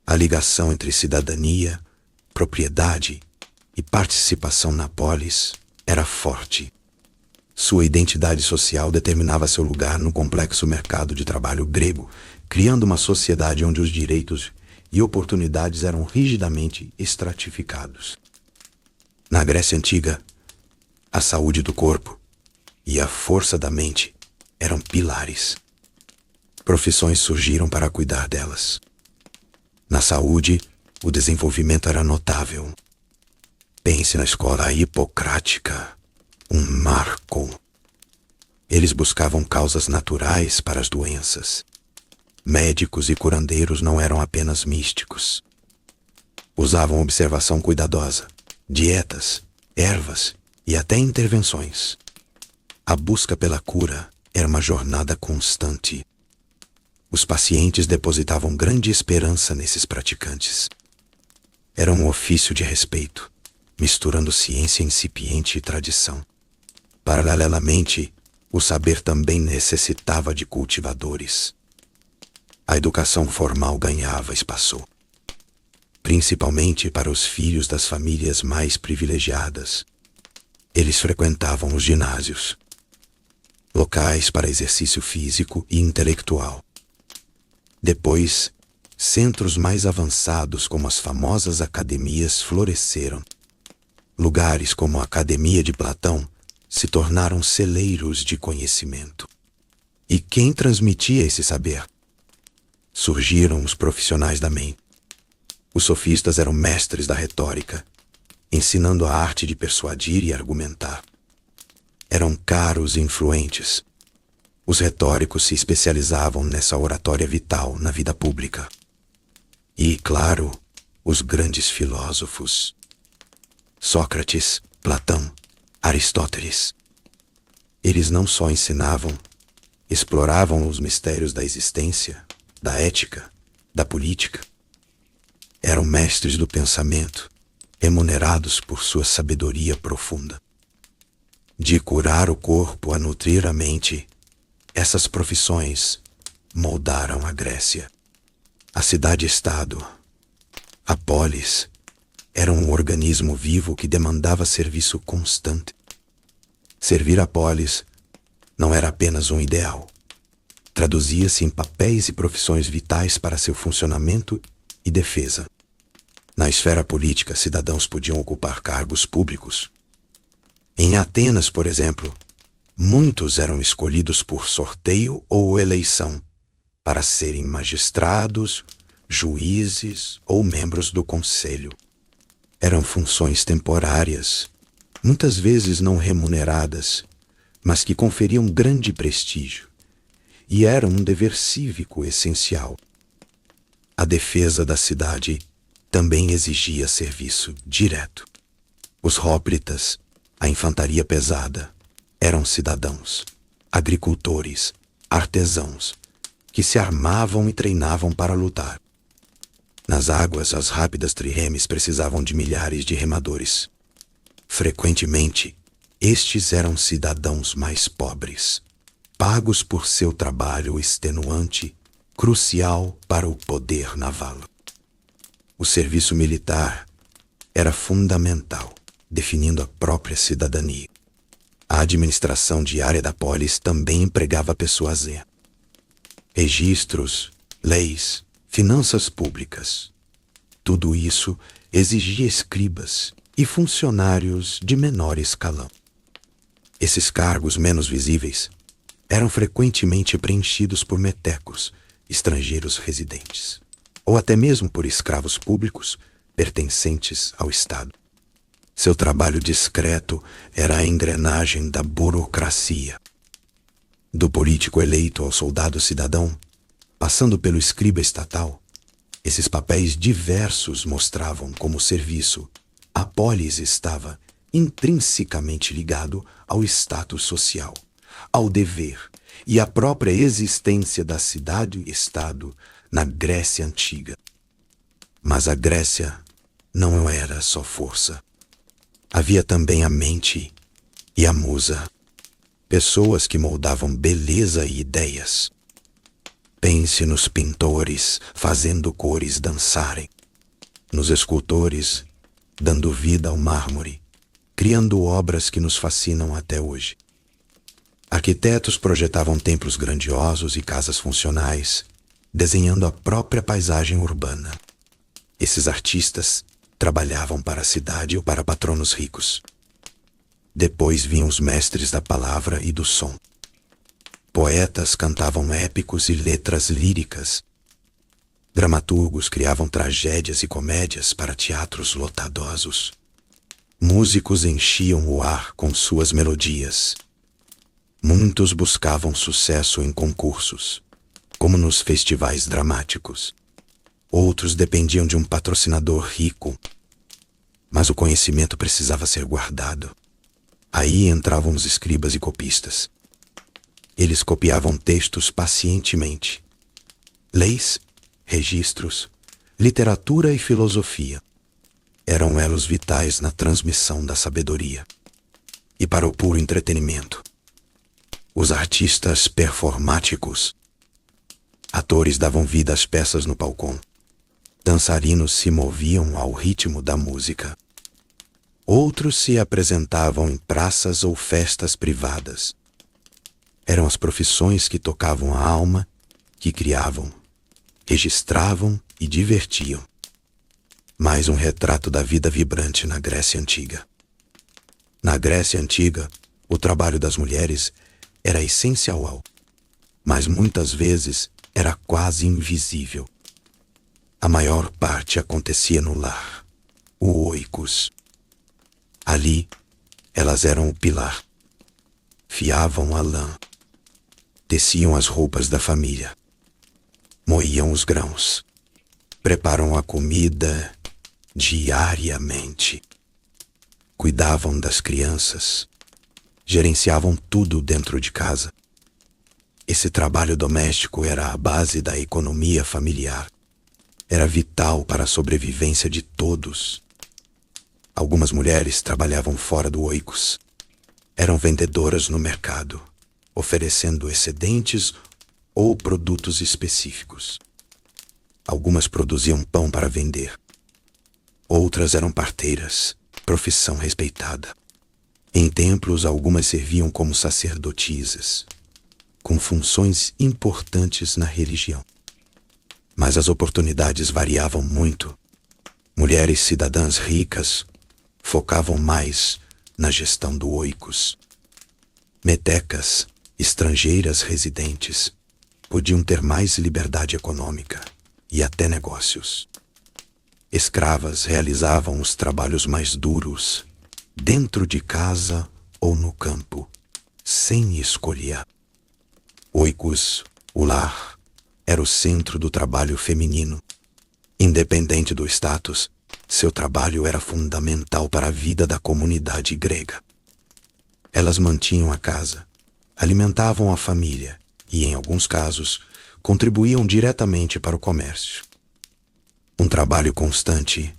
A ligação entre cidadania, propriedade e participação na polis era forte. Sua identidade social determinava seu lugar no complexo mercado de trabalho grego, criando uma sociedade onde os direitos e oportunidades eram rigidamente estratificados. Na Grécia Antiga, a saúde do corpo e a força da mente eram pilares. Profissões surgiram para cuidar delas. Na saúde, o desenvolvimento era notável. Pense na escola hipocrática, um marco. Eles buscavam causas naturais para as doenças. Médicos e curandeiros não eram apenas místicos. Usavam observação cuidadosa, dietas, ervas e até intervenções. A busca pela cura era uma jornada constante. Os pacientes depositavam grande esperança nesses praticantes. Era um ofício de respeito, misturando ciência incipiente e tradição. Paralelamente, o saber também necessitava de cultivadores. A educação formal ganhava espaço, principalmente para os filhos das famílias mais privilegiadas. Eles frequentavam os ginásios, locais para exercício físico e intelectual. Depois, centros mais avançados como as famosas academias floresceram. Lugares como a Academia de Platão se tornaram celeiros de conhecimento. E quem transmitia esse saber? Surgiram os profissionais da mente. Os sofistas eram mestres da retórica, ensinando a arte de persuadir e argumentar. Eram caros e influentes. Os retóricos se especializavam nessa oratória vital na vida pública. E, claro, os grandes filósofos. Sócrates, Platão, Aristóteles. Eles não só ensinavam, exploravam os mistérios da existência, da ética, da política. Eram mestres do pensamento, remunerados por sua sabedoria profunda. De curar o corpo a nutrir a mente, essas profissões moldaram a Grécia. A cidade-estado, a polis, era um organismo vivo que demandava serviço constante. Servir a polis não era apenas um ideal. Traduzia-se em papéis e profissões vitais para seu funcionamento e defesa. Na esfera política, cidadãos podiam ocupar cargos públicos. Em Atenas, por exemplo, muitos eram escolhidos por sorteio ou eleição para serem magistrados, juízes ou membros do conselho. Eram funções temporárias, muitas vezes não remuneradas, mas que conferiam grande prestígio e eram um dever cívico essencial. A defesa da cidade também exigia serviço direto. Os hóplitas, a infantaria pesada, eram cidadãos, agricultores, artesãos, que se armavam e treinavam para lutar. Nas águas, as rápidas triremes precisavam de milhares de remadores. Frequentemente, estes eram cidadãos mais pobres, pagos por seu trabalho extenuante, crucial para o poder naval. O serviço militar era fundamental, definindo a própria cidadania. A administração diária da polis também empregava pessoas Z. Registros, leis, finanças públicas. Tudo isso exigia escribas e funcionários de menor escalão. Esses cargos menos visíveis eram frequentemente preenchidos por metecos, estrangeiros residentes, ou até mesmo por escravos públicos pertencentes ao Estado. Seu trabalho discreto era a engrenagem da burocracia. Do político eleito ao soldado cidadão, passando pelo escriba estatal, esses papéis diversos mostravam como o serviço à polis estava intrinsecamente ligado ao status social, ao dever e à própria existência da cidade-estado na Grécia Antiga. Mas a Grécia não era só força. Havia também a mente e a musa, pessoas que moldavam beleza e ideias. Pense nos pintores fazendo cores dançarem, nos escultores dando vida ao mármore, criando obras que nos fascinam até hoje. Arquitetos projetavam templos grandiosos e casas funcionais, desenhando a própria paisagem urbana. Esses artistas trabalhavam para a cidade ou para patronos ricos. Depois vinham os mestres da palavra e do som. Poetas cantavam épicos e letras líricas. Dramaturgos criavam tragédias e comédias para teatros lotadosos. Músicos enchiam o ar com suas melodias. Muitos buscavam sucesso em concursos, como nos festivais dramáticos. Outros dependiam de um patrocinador rico, mas o conhecimento precisava ser guardado. Aí entravam os escribas e copistas. Eles copiavam textos pacientemente. Leis, registros, literatura e filosofia eram elos vitais na transmissão da sabedoria. E para o puro entretenimento, os artistas performáticos. Atores davam vida às peças no palco. Dançarinos se moviam ao ritmo da música. Outros se apresentavam em praças ou festas privadas. Eram as profissões que tocavam a alma, que criavam, registravam e divertiam. Mais um retrato da vida vibrante na Grécia Antiga. Na Grécia Antiga, o trabalho das mulheres era essencial, mas muitas vezes era quase invisível. A maior parte acontecia no lar, o oikos. Ali, elas eram o pilar. Fiavam a lã, teciam as roupas da família, moíam os grãos, preparam a comida diariamente, cuidavam das crianças, gerenciavam tudo dentro de casa. Esse trabalho doméstico era a base da economia familiar. Era vital para a sobrevivência de todos. Algumas mulheres trabalhavam fora do oikos. Eram vendedoras no mercado, oferecendo excedentes ou produtos específicos. Algumas produziam pão para vender. Outras eram parteiras, profissão respeitada. Em templos, algumas serviam como sacerdotisas, com funções importantes na religião. Mas as oportunidades variavam muito. Mulheres cidadãs ricas focavam mais na gestão do oikos. Metecas, estrangeiras residentes, podiam ter mais liberdade econômica e até negócios. Escravas realizavam os trabalhos mais duros, dentro de casa ou no campo, sem escolher. Oikos, o lar, era o centro do trabalho feminino. Independente do status, seu trabalho era fundamental para a vida da comunidade grega. Elas mantinham a casa, alimentavam a família e, em alguns casos, contribuíam diretamente para o comércio. Um trabalho constante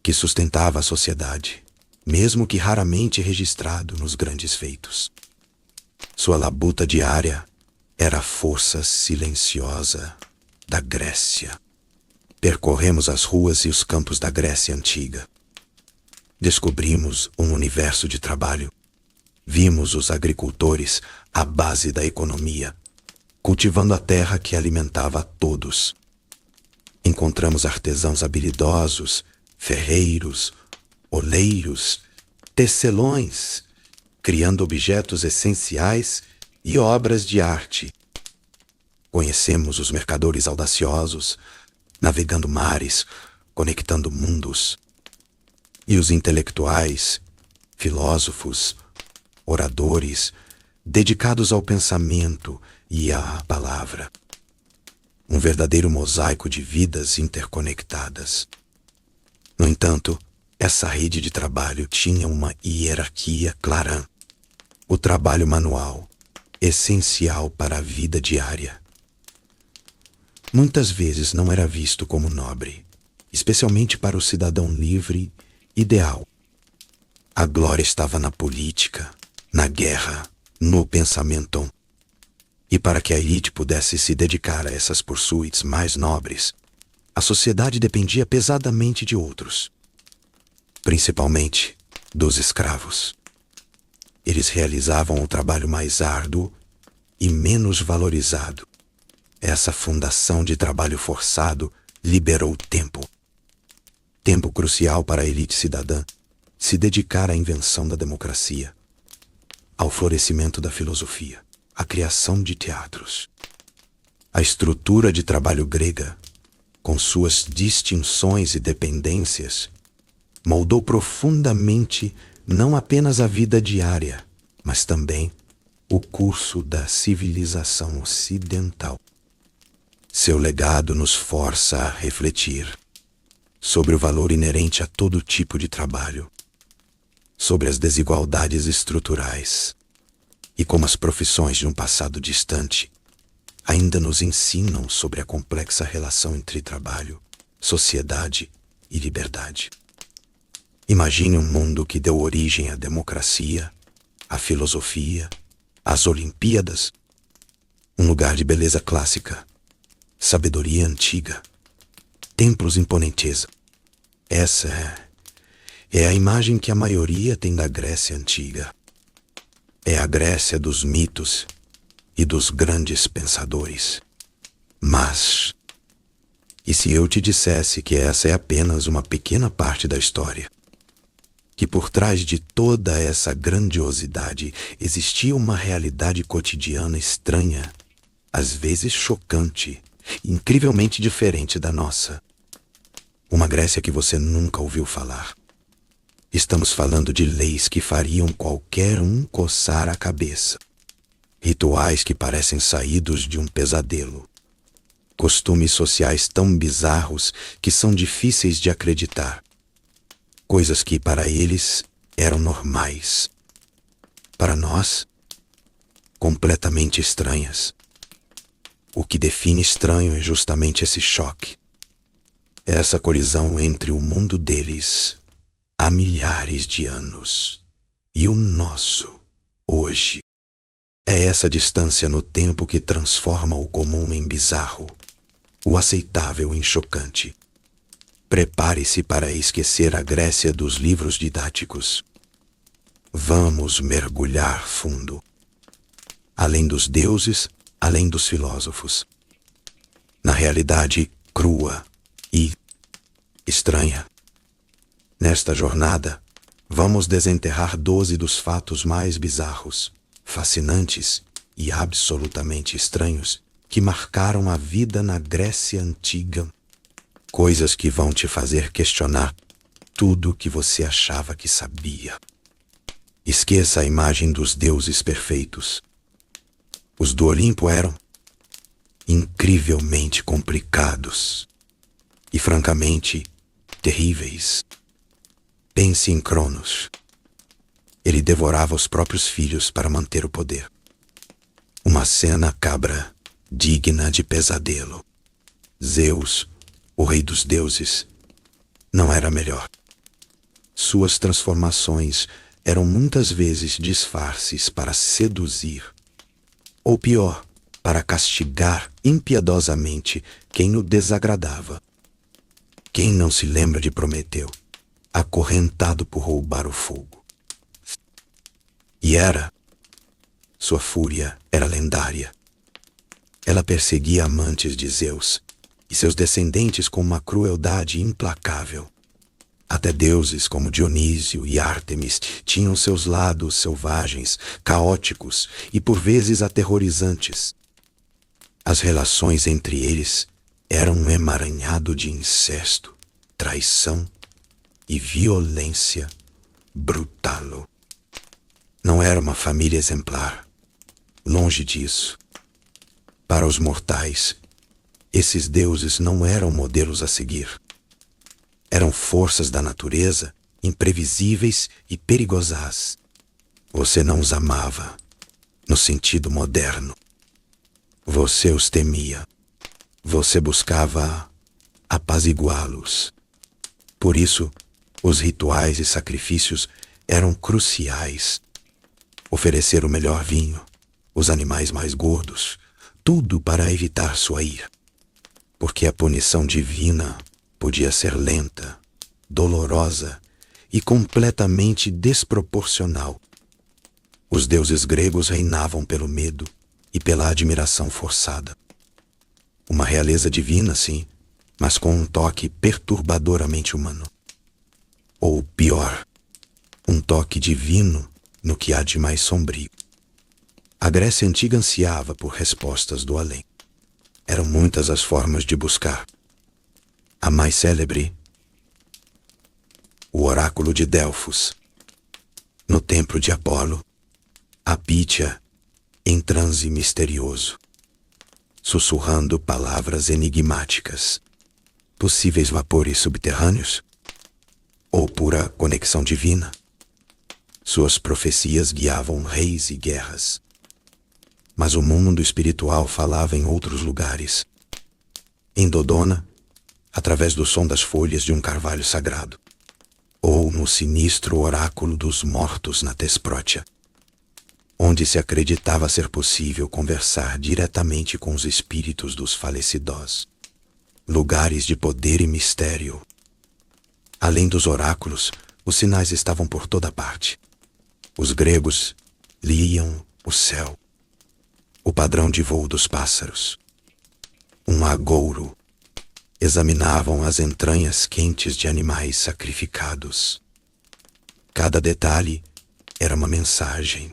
que sustentava a sociedade, mesmo que raramente registrado nos grandes feitos. Sua labuta diária era a força silenciosa da Grécia. Percorremos as ruas e os campos da Grécia Antiga. Descobrimos um universo de trabalho. Vimos os agricultores à base da economia, cultivando a terra que alimentava a todos. Encontramos artesãos habilidosos, ferreiros, oleiros, tecelões, criando objetos essenciais e obras de arte. Conhecemos os mercadores audaciosos, navegando mares, conectando mundos, e os intelectuais, filósofos, oradores, dedicados ao pensamento e à palavra. Um verdadeiro mosaico de vidas interconectadas. No entanto, essa rede de trabalho tinha uma hierarquia clara. O trabalho manual, essencial para a vida diária. Muitas vezes não era visto como nobre, especialmente para o cidadão livre ideal. A glória estava na política, na guerra, no pensamento. E para que a elite pudesse se dedicar a essas pursuits mais nobres, a sociedade dependia pesadamente de outros, principalmente dos escravos. Eles realizavam o trabalho mais árduo e menos valorizado. Essa fundação de trabalho forçado liberou tempo. Tempo crucial para a elite cidadã se dedicar à invenção da democracia, ao florescimento da filosofia, à criação de teatros. A estrutura de trabalho grega, com suas distinções e dependências, moldou profundamente não apenas a vida diária, mas também o curso da civilização ocidental. Seu legado nos força a refletir sobre o valor inerente a todo tipo de trabalho, sobre as desigualdades estruturais e como as profissões de um passado distante ainda nos ensinam sobre a complexa relação entre trabalho, sociedade e liberdade. Imagine um mundo que deu origem à democracia, à filosofia, às Olimpíadas, um lugar de beleza clássica, sabedoria antiga, templos imponentes. Essa é a imagem que a maioria tem da Grécia antiga. É a Grécia dos mitos e dos grandes pensadores. Mas, e se eu te dissesse que essa é apenas uma pequena parte da história? Que por trás de toda essa grandiosidade existia uma realidade cotidiana estranha, às vezes chocante, incrivelmente diferente da nossa. Uma Grécia que você nunca ouviu falar. Estamos falando de leis que fariam qualquer um coçar a cabeça. Rituais que parecem saídos de um pesadelo. Costumes sociais tão bizarros que são difíceis de acreditar. Coisas que para eles eram normais. Para nós, completamente estranhas. O que define estranho é justamente esse choque. Essa colisão entre o mundo deles há milhares de anos e o nosso, hoje. É essa distância no tempo que transforma o comum em bizarro, o aceitável em chocante. Prepare-se para esquecer a Grécia dos livros didáticos. Vamos mergulhar fundo. Além dos deuses, além dos filósofos. Na realidade crua e estranha. Nesta jornada, vamos desenterrar 12 dos fatos mais bizarros, fascinantes e absolutamente estranhos que marcaram a vida na Grécia Antiga. Coisas que vão te fazer questionar tudo o que você achava que sabia. Esqueça a imagem dos deuses perfeitos. Os do Olimpo eram incrivelmente complicados e, francamente, terríveis. Pense em Cronos. Ele devorava os próprios filhos para manter o poder. Uma cena cabra digna de pesadelo. Zeus, o rei dos deuses, não era melhor. Suas transformações eram muitas vezes disfarces para seduzir, ou pior, para castigar impiedosamente quem o desagradava. Quem não se lembra de Prometeu, acorrentado por roubar o fogo? E sua fúria era lendária. Ela perseguia amantes de Zeus e seus descendentes com uma crueldade implacável. Até deuses como Dionísio e Ártemis tinham seus lados selvagens, caóticos e por vezes aterrorizantes. As relações entre eles eram um emaranhado de incesto, traição e violência brutal. Não era uma família exemplar. Longe disso. Para os mortais, esses deuses não eram modelos a seguir. Eram forças da natureza, imprevisíveis e perigosas. Você não os amava, no sentido moderno. Você os temia. Você buscava apaziguá-los. Por isso, os rituais e sacrifícios eram cruciais. Oferecer o melhor vinho, os animais mais gordos, tudo para evitar sua ira. Porque a punição divina podia ser lenta, dolorosa e completamente desproporcional. Os deuses gregos reinavam pelo medo e pela admiração forçada. Uma realeza divina, sim, mas com um toque perturbadoramente humano. Ou pior, um toque divino no que há de mais sombrio. A Grécia Antiga ansiava por respostas do além. Eram muitas as formas de buscar. A mais célebre, o oráculo de Delfos. No templo de Apolo, a Pítia, em transe misterioso, sussurrando palavras enigmáticas. Possíveis vapores subterrâneos? Ou pura conexão divina? Suas profecias guiavam reis e guerras. Mas o mundo espiritual falava em outros lugares. Em Dodona, através do som das folhas de um carvalho sagrado. Ou no sinistro oráculo dos mortos na Tesprótia, onde se acreditava ser possível conversar diretamente com os espíritos dos falecidos. Lugares de poder e mistério. Além dos oráculos, os sinais estavam por toda parte. Os gregos liam o céu, o padrão de voo dos pássaros. Um agouro. Examinavam as entranhas quentes de animais sacrificados. Cada detalhe era uma mensagem.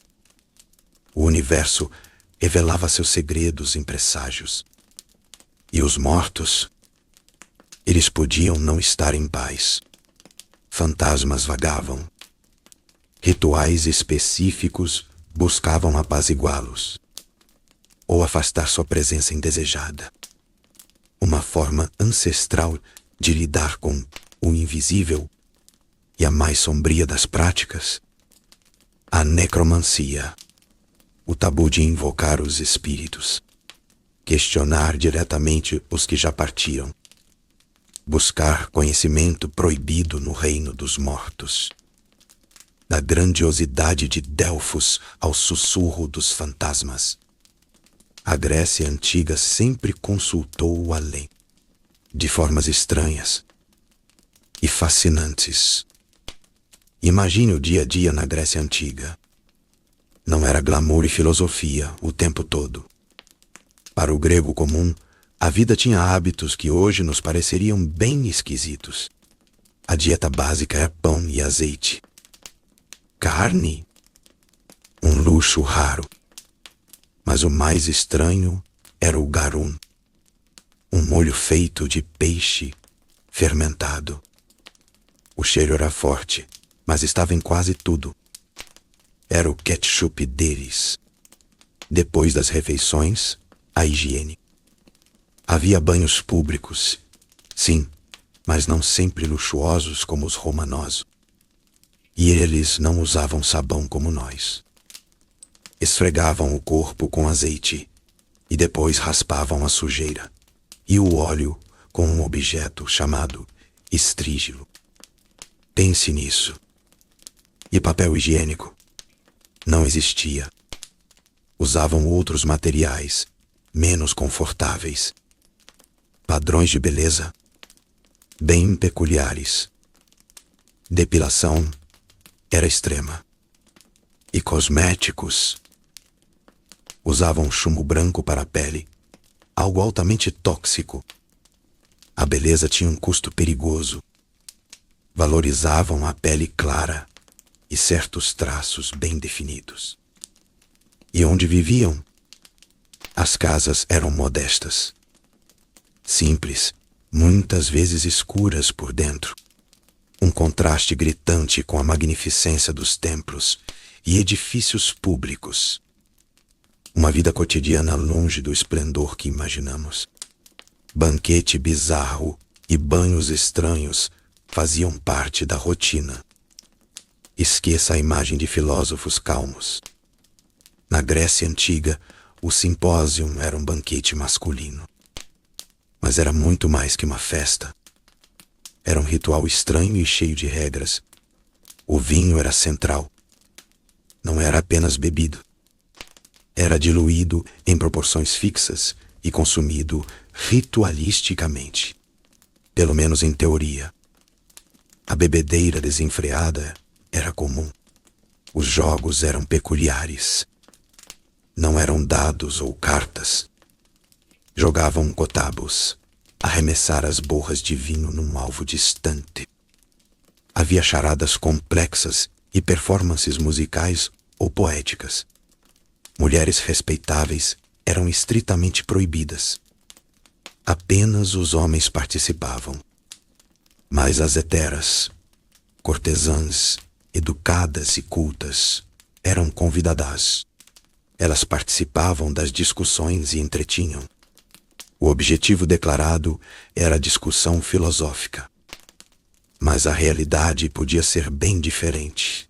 O universo revelava seus segredos em presságios. E os mortos, eles podiam não estar em paz. Fantasmas vagavam. Rituais específicos buscavam apaziguá-los ou afastar sua presença indesejada. Uma forma ancestral de lidar com o invisível e a mais sombria das práticas, a necromancia, o tabu de invocar os espíritos, questionar diretamente os que já partiram, buscar conhecimento proibido no reino dos mortos. Da grandiosidade de Delfos ao sussurro dos fantasmas. A Grécia Antiga sempre consultou o além, de formas estranhas e fascinantes. Imagine o dia a dia na Grécia Antiga. Não era glamour e filosofia o tempo todo. Para o grego comum, a vida tinha hábitos que hoje nos pareceriam bem esquisitos. A dieta básica é pão e azeite. Carne? Um luxo raro. Mas o mais estranho era o garum, um molho feito de peixe fermentado. O cheiro era forte, mas estava em quase tudo. Era o ketchup deles. Depois das refeições, a higiene. Havia banhos públicos, sim, mas não sempre luxuosos como os romanosos. E eles não usavam sabão como nós. Esfregavam o corpo com azeite e depois raspavam a sujeira e o óleo com um objeto chamado estrígilo. Pense nisso. E papel higiênico? Não existia. Usavam outros materiais, menos confortáveis. Padrões de beleza, bem peculiares. Depilação era extrema. E cosméticos? Usavam chumbo branco para a pele, algo altamente tóxico. A beleza tinha um custo perigoso. Valorizavam a pele clara e certos traços bem definidos. E onde viviam? As casas eram modestas, simples, muitas vezes escuras por dentro. Um contraste gritante com a magnificência dos templos e edifícios públicos. Uma vida cotidiana longe do esplendor que imaginamos. Banquete bizarro e banhos estranhos faziam parte da rotina. Esqueça a imagem de filósofos calmos. Na Grécia Antiga, o simpósio era um banquete masculino. Mas era muito mais que uma festa. Era um ritual estranho e cheio de regras. O vinho era central. Não era apenas bebido. Era diluído em proporções fixas e consumido ritualisticamente. Pelo menos em teoria. A bebedeira desenfreada era comum. Os jogos eram peculiares. Não eram dados ou cartas. Jogavam cotabos, arremessar as borras de vinho num alvo distante. Havia charadas complexas e performances musicais ou poéticas. Mulheres respeitáveis eram estritamente proibidas. Apenas os homens participavam. Mas as heteras, cortesãs, educadas e cultas, eram convidadas. Elas participavam das discussões e entretinham. O objetivo declarado era a discussão filosófica. Mas a realidade podia ser bem diferente.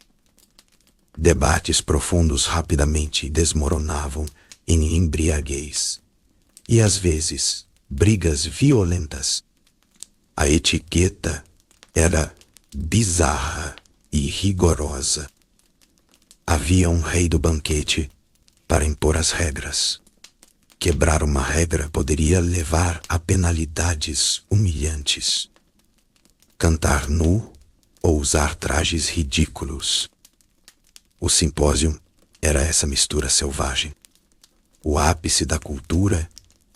Debates profundos rapidamente desmoronavam em embriaguez. E às vezes, brigas violentas. A etiqueta era bizarra e rigorosa. Havia um rei do banquete para impor as regras. Quebrar uma regra poderia levar a penalidades humilhantes. Cantar nu ou usar trajes ridículos. O simpósio era essa mistura selvagem. O ápice da cultura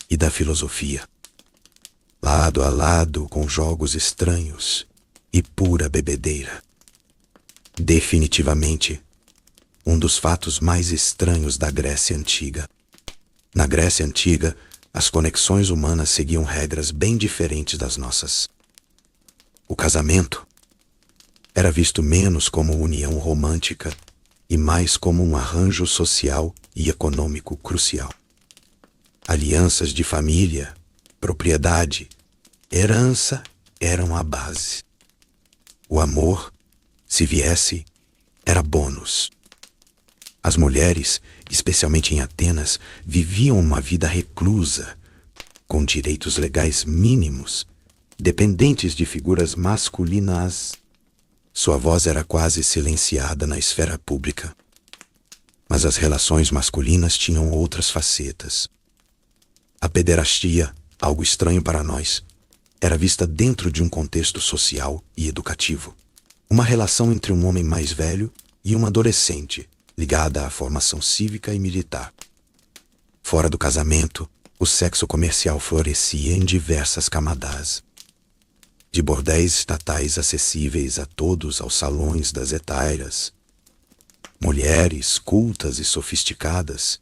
e da filosofia. Lado a lado com jogos estranhos e pura bebedeira. Definitivamente, um dos fatos mais estranhos da Grécia Antiga. Na Grécia Antiga, as conexões humanas seguiam regras bem diferentes das nossas. O casamento era visto menos como união romântica e mais como um arranjo social e econômico crucial. Alianças de família, propriedade, herança eram a base. O amor, se viesse, era bônus. As mulheres, especialmente em Atenas, viviam uma vida reclusa, com direitos legais mínimos, dependentes de figuras masculinas. Sua voz era quase silenciada na esfera pública. Mas as relações masculinas tinham outras facetas. A pederastia, algo estranho para nós, era vista dentro de um contexto social e educativo. Uma relação entre um homem mais velho e uma adolescente, ligada à formação cívica e militar. Fora do casamento, o sexo comercial florescia em diversas camadas. De bordéis estatais acessíveis a todos aos salões das hetairas, mulheres cultas e sofisticadas,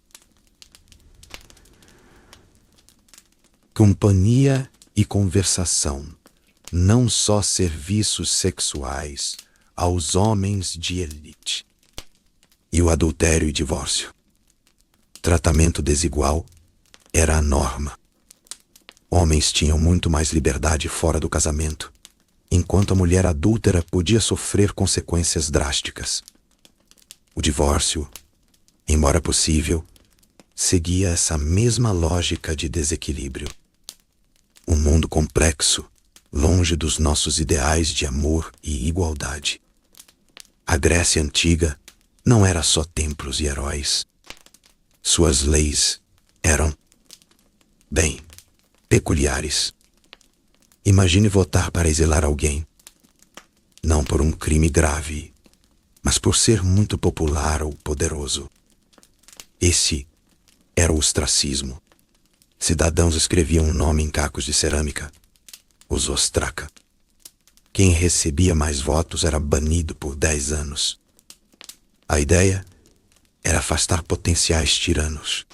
companhia e conversação, não só serviços sexuais aos homens de elite. E o adultério e divórcio. Tratamento desigual era a norma. Homens tinham muito mais liberdade fora do casamento, enquanto a mulher adúltera podia sofrer consequências drásticas. O divórcio, embora possível, seguia essa mesma lógica de desequilíbrio. Um mundo complexo, longe dos nossos ideais de amor e igualdade. A Grécia Antiga não era só templos e heróis. Suas leis eram, bem, peculiares. Imagine votar para exilar alguém, não por um crime grave, mas por ser muito popular ou poderoso. Esse era o ostracismo. Cidadãos escreviam um nome em cacos de cerâmica, os ostraca. Quem recebia mais votos era banido por 10 anos. A ideia era afastar potenciais tiranos.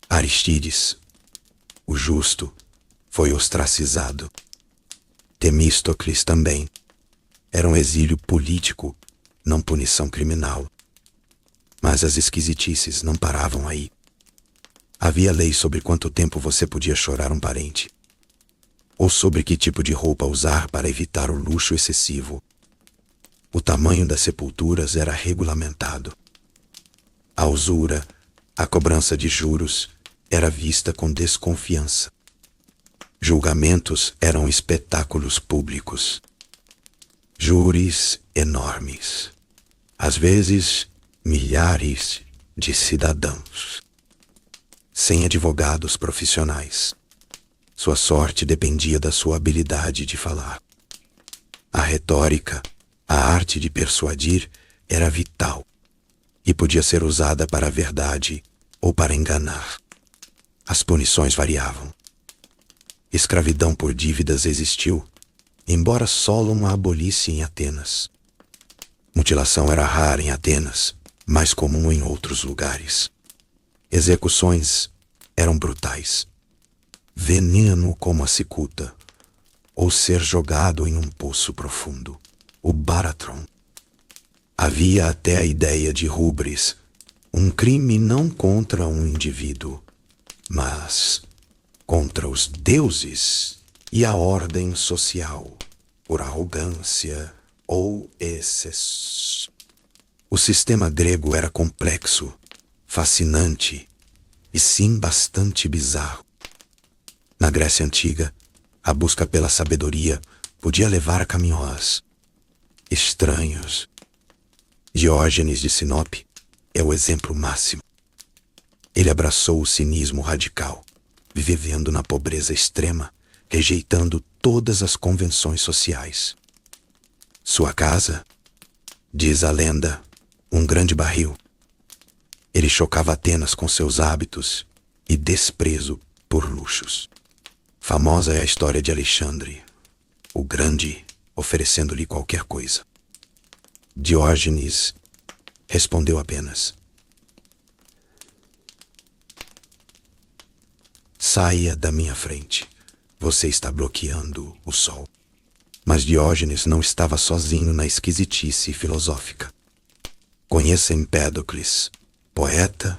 Aristides, o justo, foi ostracizado. Temístocles também. Era um exílio político, não punição criminal. Mas as esquisitices não paravam aí. Havia lei sobre quanto tempo você podia chorar um parente, ou sobre que tipo de roupa usar para evitar o luxo excessivo. O tamanho das sepulturas era regulamentado. A usura, a cobrança de juros, era vista com desconfiança. Julgamentos eram espetáculos públicos. Júris enormes. Às vezes, milhares de cidadãos. Sem advogados profissionais. Sua sorte dependia da sua habilidade de falar. A retórica, a arte de persuadir, era vital e podia ser usada para a verdade ou para enganar. As punições variavam. Escravidão por dívidas existiu, embora Solon a abolisse em Atenas. Mutilação era rara em Atenas, mais comum em outros lugares. Execuções eram brutais. Veneno como a cicuta, ou ser jogado em um poço profundo, o Baratron. Havia até a ideia de rubris, um crime não contra um indivíduo, mas contra os deuses e a ordem social, por arrogância ou excesso. O sistema grego era complexo, fascinante e sim bastante bizarro. Na Grécia Antiga, a busca pela sabedoria podia levar a caminhos estranhos. Diógenes de Sinope é o exemplo máximo. Ele abraçou o cinismo radical, vivendo na pobreza extrema, rejeitando todas as convenções sociais. Sua casa, diz a lenda, um grande barril. Ele chocava Atenas com seus hábitos e desprezo por luxos. Famosa é a história de Alexandre, o Grande, oferecendo-lhe qualquer coisa. Diógenes respondeu apenas: saia da minha frente, você está bloqueando o sol. Mas Diógenes não estava sozinho na esquisitice filosófica. Conheça Empédocles, poeta,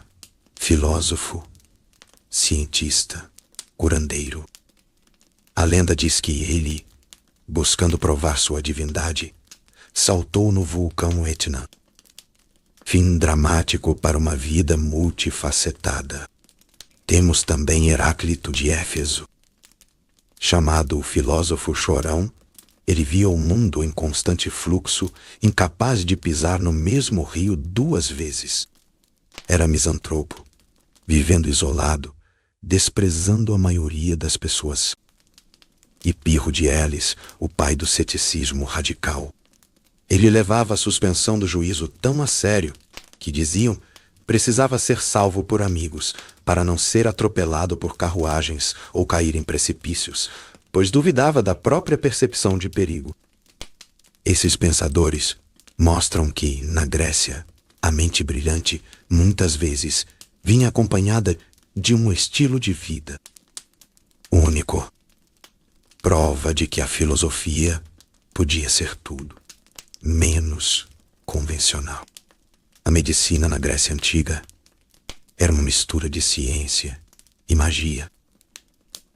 filósofo, cientista, curandeiro. A lenda diz que ele, buscando provar sua divindade, saltou no vulcão Etna. Fim dramático para uma vida multifacetada. Temos também Heráclito de Éfeso. Chamado o filósofo chorão, ele via o mundo em constante fluxo, incapaz de pisar no mesmo rio 2 vezes. Era misantropo, vivendo isolado, desprezando a maioria das pessoas. E Pirro de Elis, o pai do ceticismo radical. Ele levava a suspensão do juízo tão a sério que, diziam, precisava ser salvo por amigos para não ser atropelado por carruagens ou cair em precipícios, pois duvidava da própria percepção de perigo. Esses pensadores mostram que, na Grécia, a mente brilhante, muitas vezes, vinha acompanhada de um estilo de vida único. Prova de que a filosofia podia ser tudo, menos convencional. A medicina na Grécia Antiga era uma mistura de ciência e magia.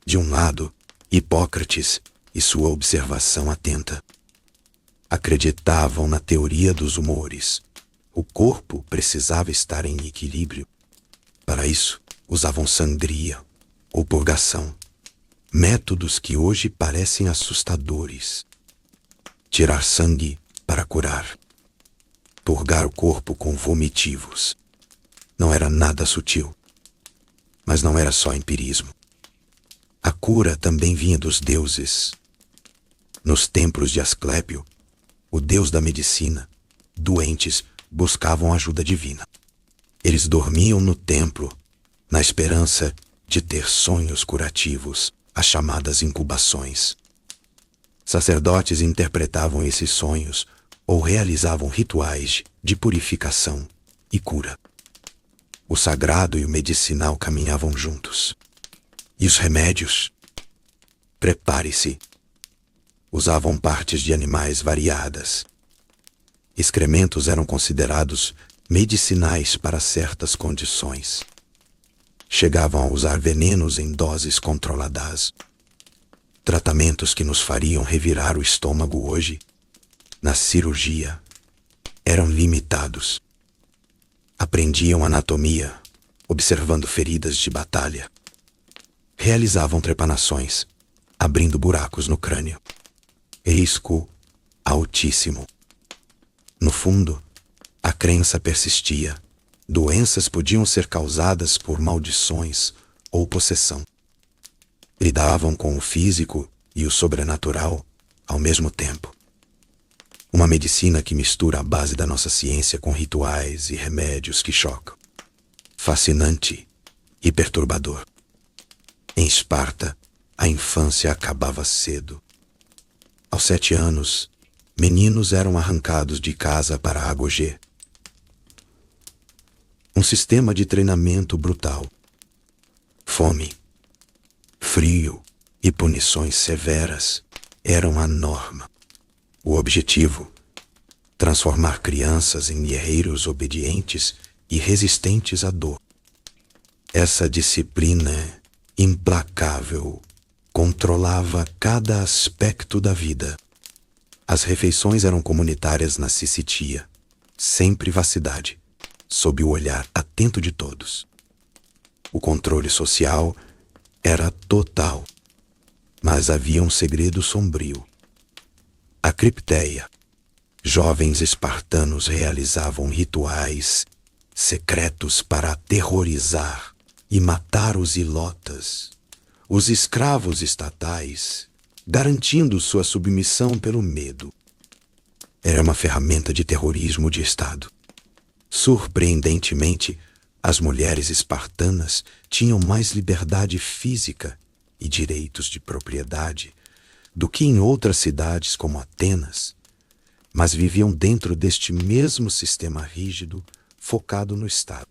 De um lado, Hipócrates e sua observação atenta acreditavam na teoria dos humores. O corpo precisava estar em equilíbrio. Para isso, usavam sangria ou purgação, métodos que hoje parecem assustadores. Tirar sangue para curar. Purgar o corpo com vomitivos. Não era nada sutil. Mas não era só empirismo. A cura também vinha dos deuses. Nos templos de Asclépio, o deus da medicina, doentes buscavam ajuda divina. Eles dormiam no templo, na esperança de ter sonhos curativos, as chamadas incubações. Sacerdotes interpretavam esses sonhos ou realizavam rituais de purificação e cura. O sagrado e o medicinal caminhavam juntos. E os remédios? Prepare-se. Usavam partes de animais variadas. Excrementos eram considerados medicinais para certas condições. Chegavam a usar venenos em doses controladas. Tratamentos que nos fariam revirar o estômago hoje, na cirurgia, eram limitados. Aprendiam anatomia, observando feridas de batalha. Realizavam trepanações, abrindo buracos no crânio. Risco altíssimo. No fundo, a crença persistia. Doenças podiam ser causadas por maldições ou possessão. Lidavam com o físico e o sobrenatural ao mesmo tempo. Uma medicina que mistura a base da nossa ciência com rituais e remédios que chocam. Fascinante e perturbador. Em Esparta, a infância acabava cedo. Aos 7 anos, meninos eram arrancados de casa para a agogê. Um sistema de treinamento brutal. Fome, frio e punições severas eram a norma. O objetivo: transformar crianças em guerreiros obedientes e resistentes à dor. Essa disciplina implacável controlava cada aspecto da vida. As refeições eram comunitárias na Sicitia, sem privacidade, sob o olhar atento de todos. O controle social era total, mas havia um segredo sombrio. A cripteia. Jovens espartanos realizavam rituais secretos para aterrorizar e matar os ilotas, os escravos estatais, garantindo sua submissão pelo medo. Era uma ferramenta de terrorismo de Estado. Surpreendentemente, as mulheres espartanas tinham mais liberdade física e direitos de propriedade do que em outras cidades como Atenas, mas viviam dentro deste mesmo sistema rígido focado no Estado.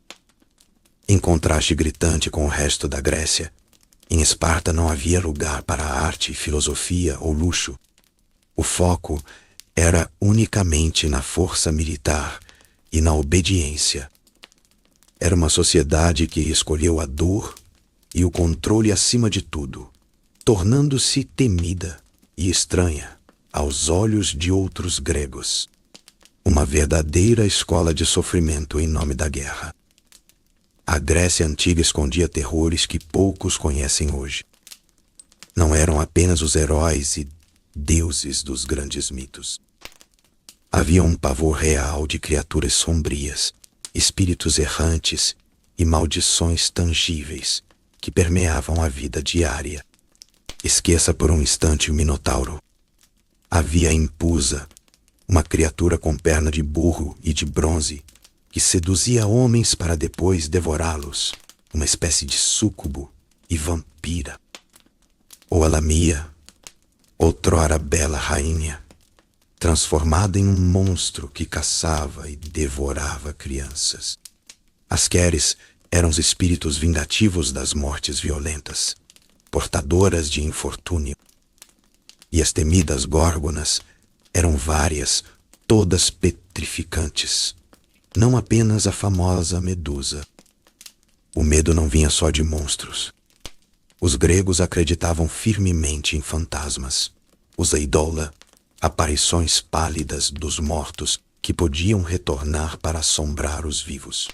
Em contraste gritante com o resto da Grécia, em Esparta não havia lugar para arte, filosofia ou luxo. O foco era unicamente na força militar e na obediência. Era uma sociedade que escolheu a dor e o controle acima de tudo, tornando-se temida e estranha aos olhos de outros gregos. Uma verdadeira escola de sofrimento em nome da guerra. A Grécia Antiga escondia terrores que poucos conhecem hoje. Não eram apenas os heróis e deuses dos grandes mitos. Havia um pavor real de criaturas sombrias, espíritos errantes e maldições tangíveis que permeavam a vida diária. Esqueça por um instante o Minotauro. Havia a Impusa, uma criatura com perna de burro e de bronze, que seduzia homens para depois devorá-los, uma espécie de súcubo e vampira. Ou a Lamia, outrora bela rainha, transformada em um monstro que caçava e devorava crianças. As Queres eram os espíritos vingativos das mortes violentas, portadoras de infortúnio. E as temidas Górgonas eram várias, todas petrificantes. Não apenas a famosa Medusa. O medo não vinha só de monstros. Os gregos acreditavam firmemente em fantasmas, os eidola, aparições pálidas dos mortos que podiam retornar para assombrar os vivos.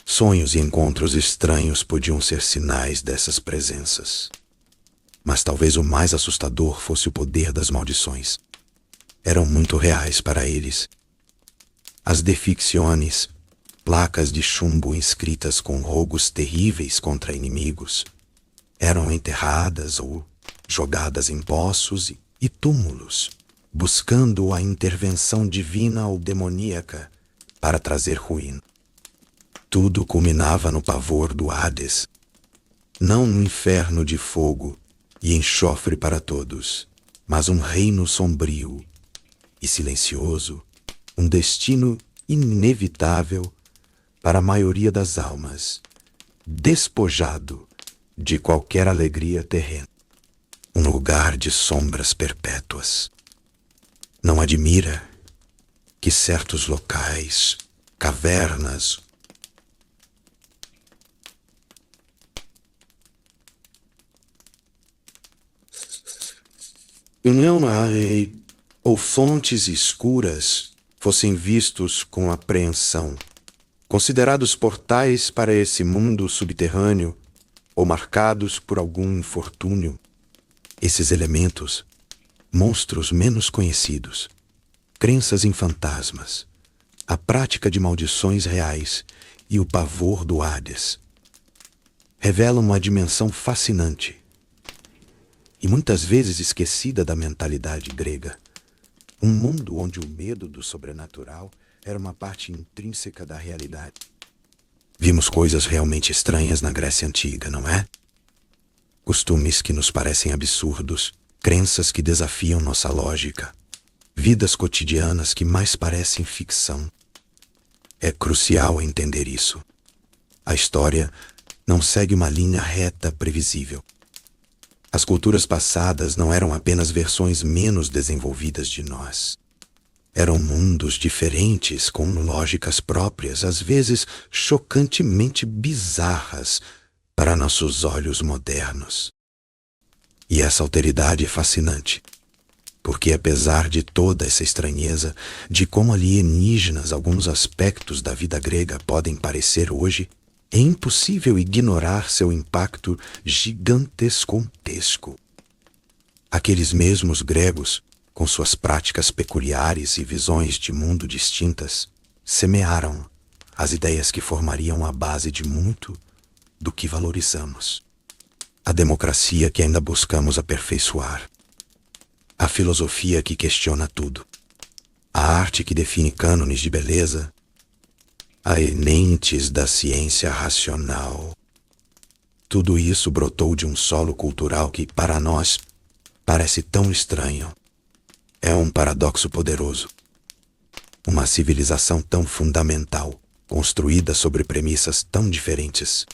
Sonhos e encontros estranhos podiam ser sinais dessas presenças. Mas talvez o mais assustador fosse o poder das maldições. Eram muito reais para eles. As deficciones, placas de chumbo inscritas com rogos terríveis contra inimigos, eram enterradas ou jogadas em poços e túmulos, buscando a intervenção divina ou demoníaca para trazer ruína. Tudo culminava no pavor do Hades, não no inferno de fogo e enxofre para todos, mas um reino sombrio e silencioso, um destino inevitável para a maioria das almas, despojado de qualquer alegria terrena, um lugar de sombras perpétuas. Não admira que certos locais, cavernas, ou fontes escuras fossem vistos com apreensão, considerados portais para esse mundo subterrâneo ou marcados por algum infortúnio. Esses elementos, monstros menos conhecidos, crenças em fantasmas, a prática de maldições reais e o pavor do Hades, revelam uma dimensão fascinante e muitas vezes esquecida da mentalidade grega. Um mundo onde o medo do sobrenatural era uma parte intrínseca da realidade. Vimos coisas realmente estranhas na Grécia Antiga, não é? Costumes que nos parecem absurdos, crenças que desafiam nossa lógica, vidas cotidianas que mais parecem ficção. É crucial entender isso. A história não segue uma linha reta previsível. As culturas passadas não eram apenas versões menos desenvolvidas de nós. Eram mundos diferentes, com lógicas próprias, às vezes chocantemente bizarras para nossos olhos modernos. E essa alteridade é fascinante, porque apesar de toda essa estranheza, de como alienígenas alguns aspectos da vida grega podem parecer hoje, é impossível ignorar seu impacto gigantesco. Aqueles mesmos gregos, com suas práticas peculiares e visões de mundo distintas, semearam as ideias que formariam a base de muito do que valorizamos. A democracia que ainda buscamos aperfeiçoar. A filosofia que questiona tudo. A arte que define cânones de beleza. A lentes da ciência racional. Tudo isso brotou de um solo cultural que, para nós, parece tão estranho. É um paradoxo poderoso. Uma civilização tão fundamental, construída sobre premissas tão diferentes.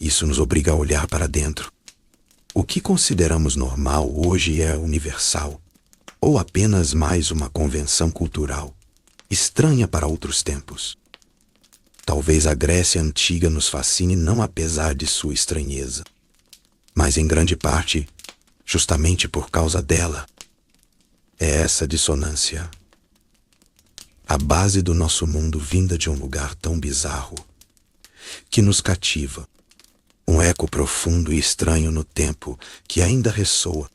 Isso nos obriga a olhar para dentro. O que consideramos normal hoje é universal, ou apenas mais uma convenção cultural, estranha para outros tempos. Talvez a Grécia Antiga nos fascine não apesar de sua estranheza, mas em grande parte, justamente por causa dela. É essa dissonância, a base do nosso mundo vinda de um lugar tão bizarro, que nos cativa, um eco profundo e estranho no tempo que ainda ressoa,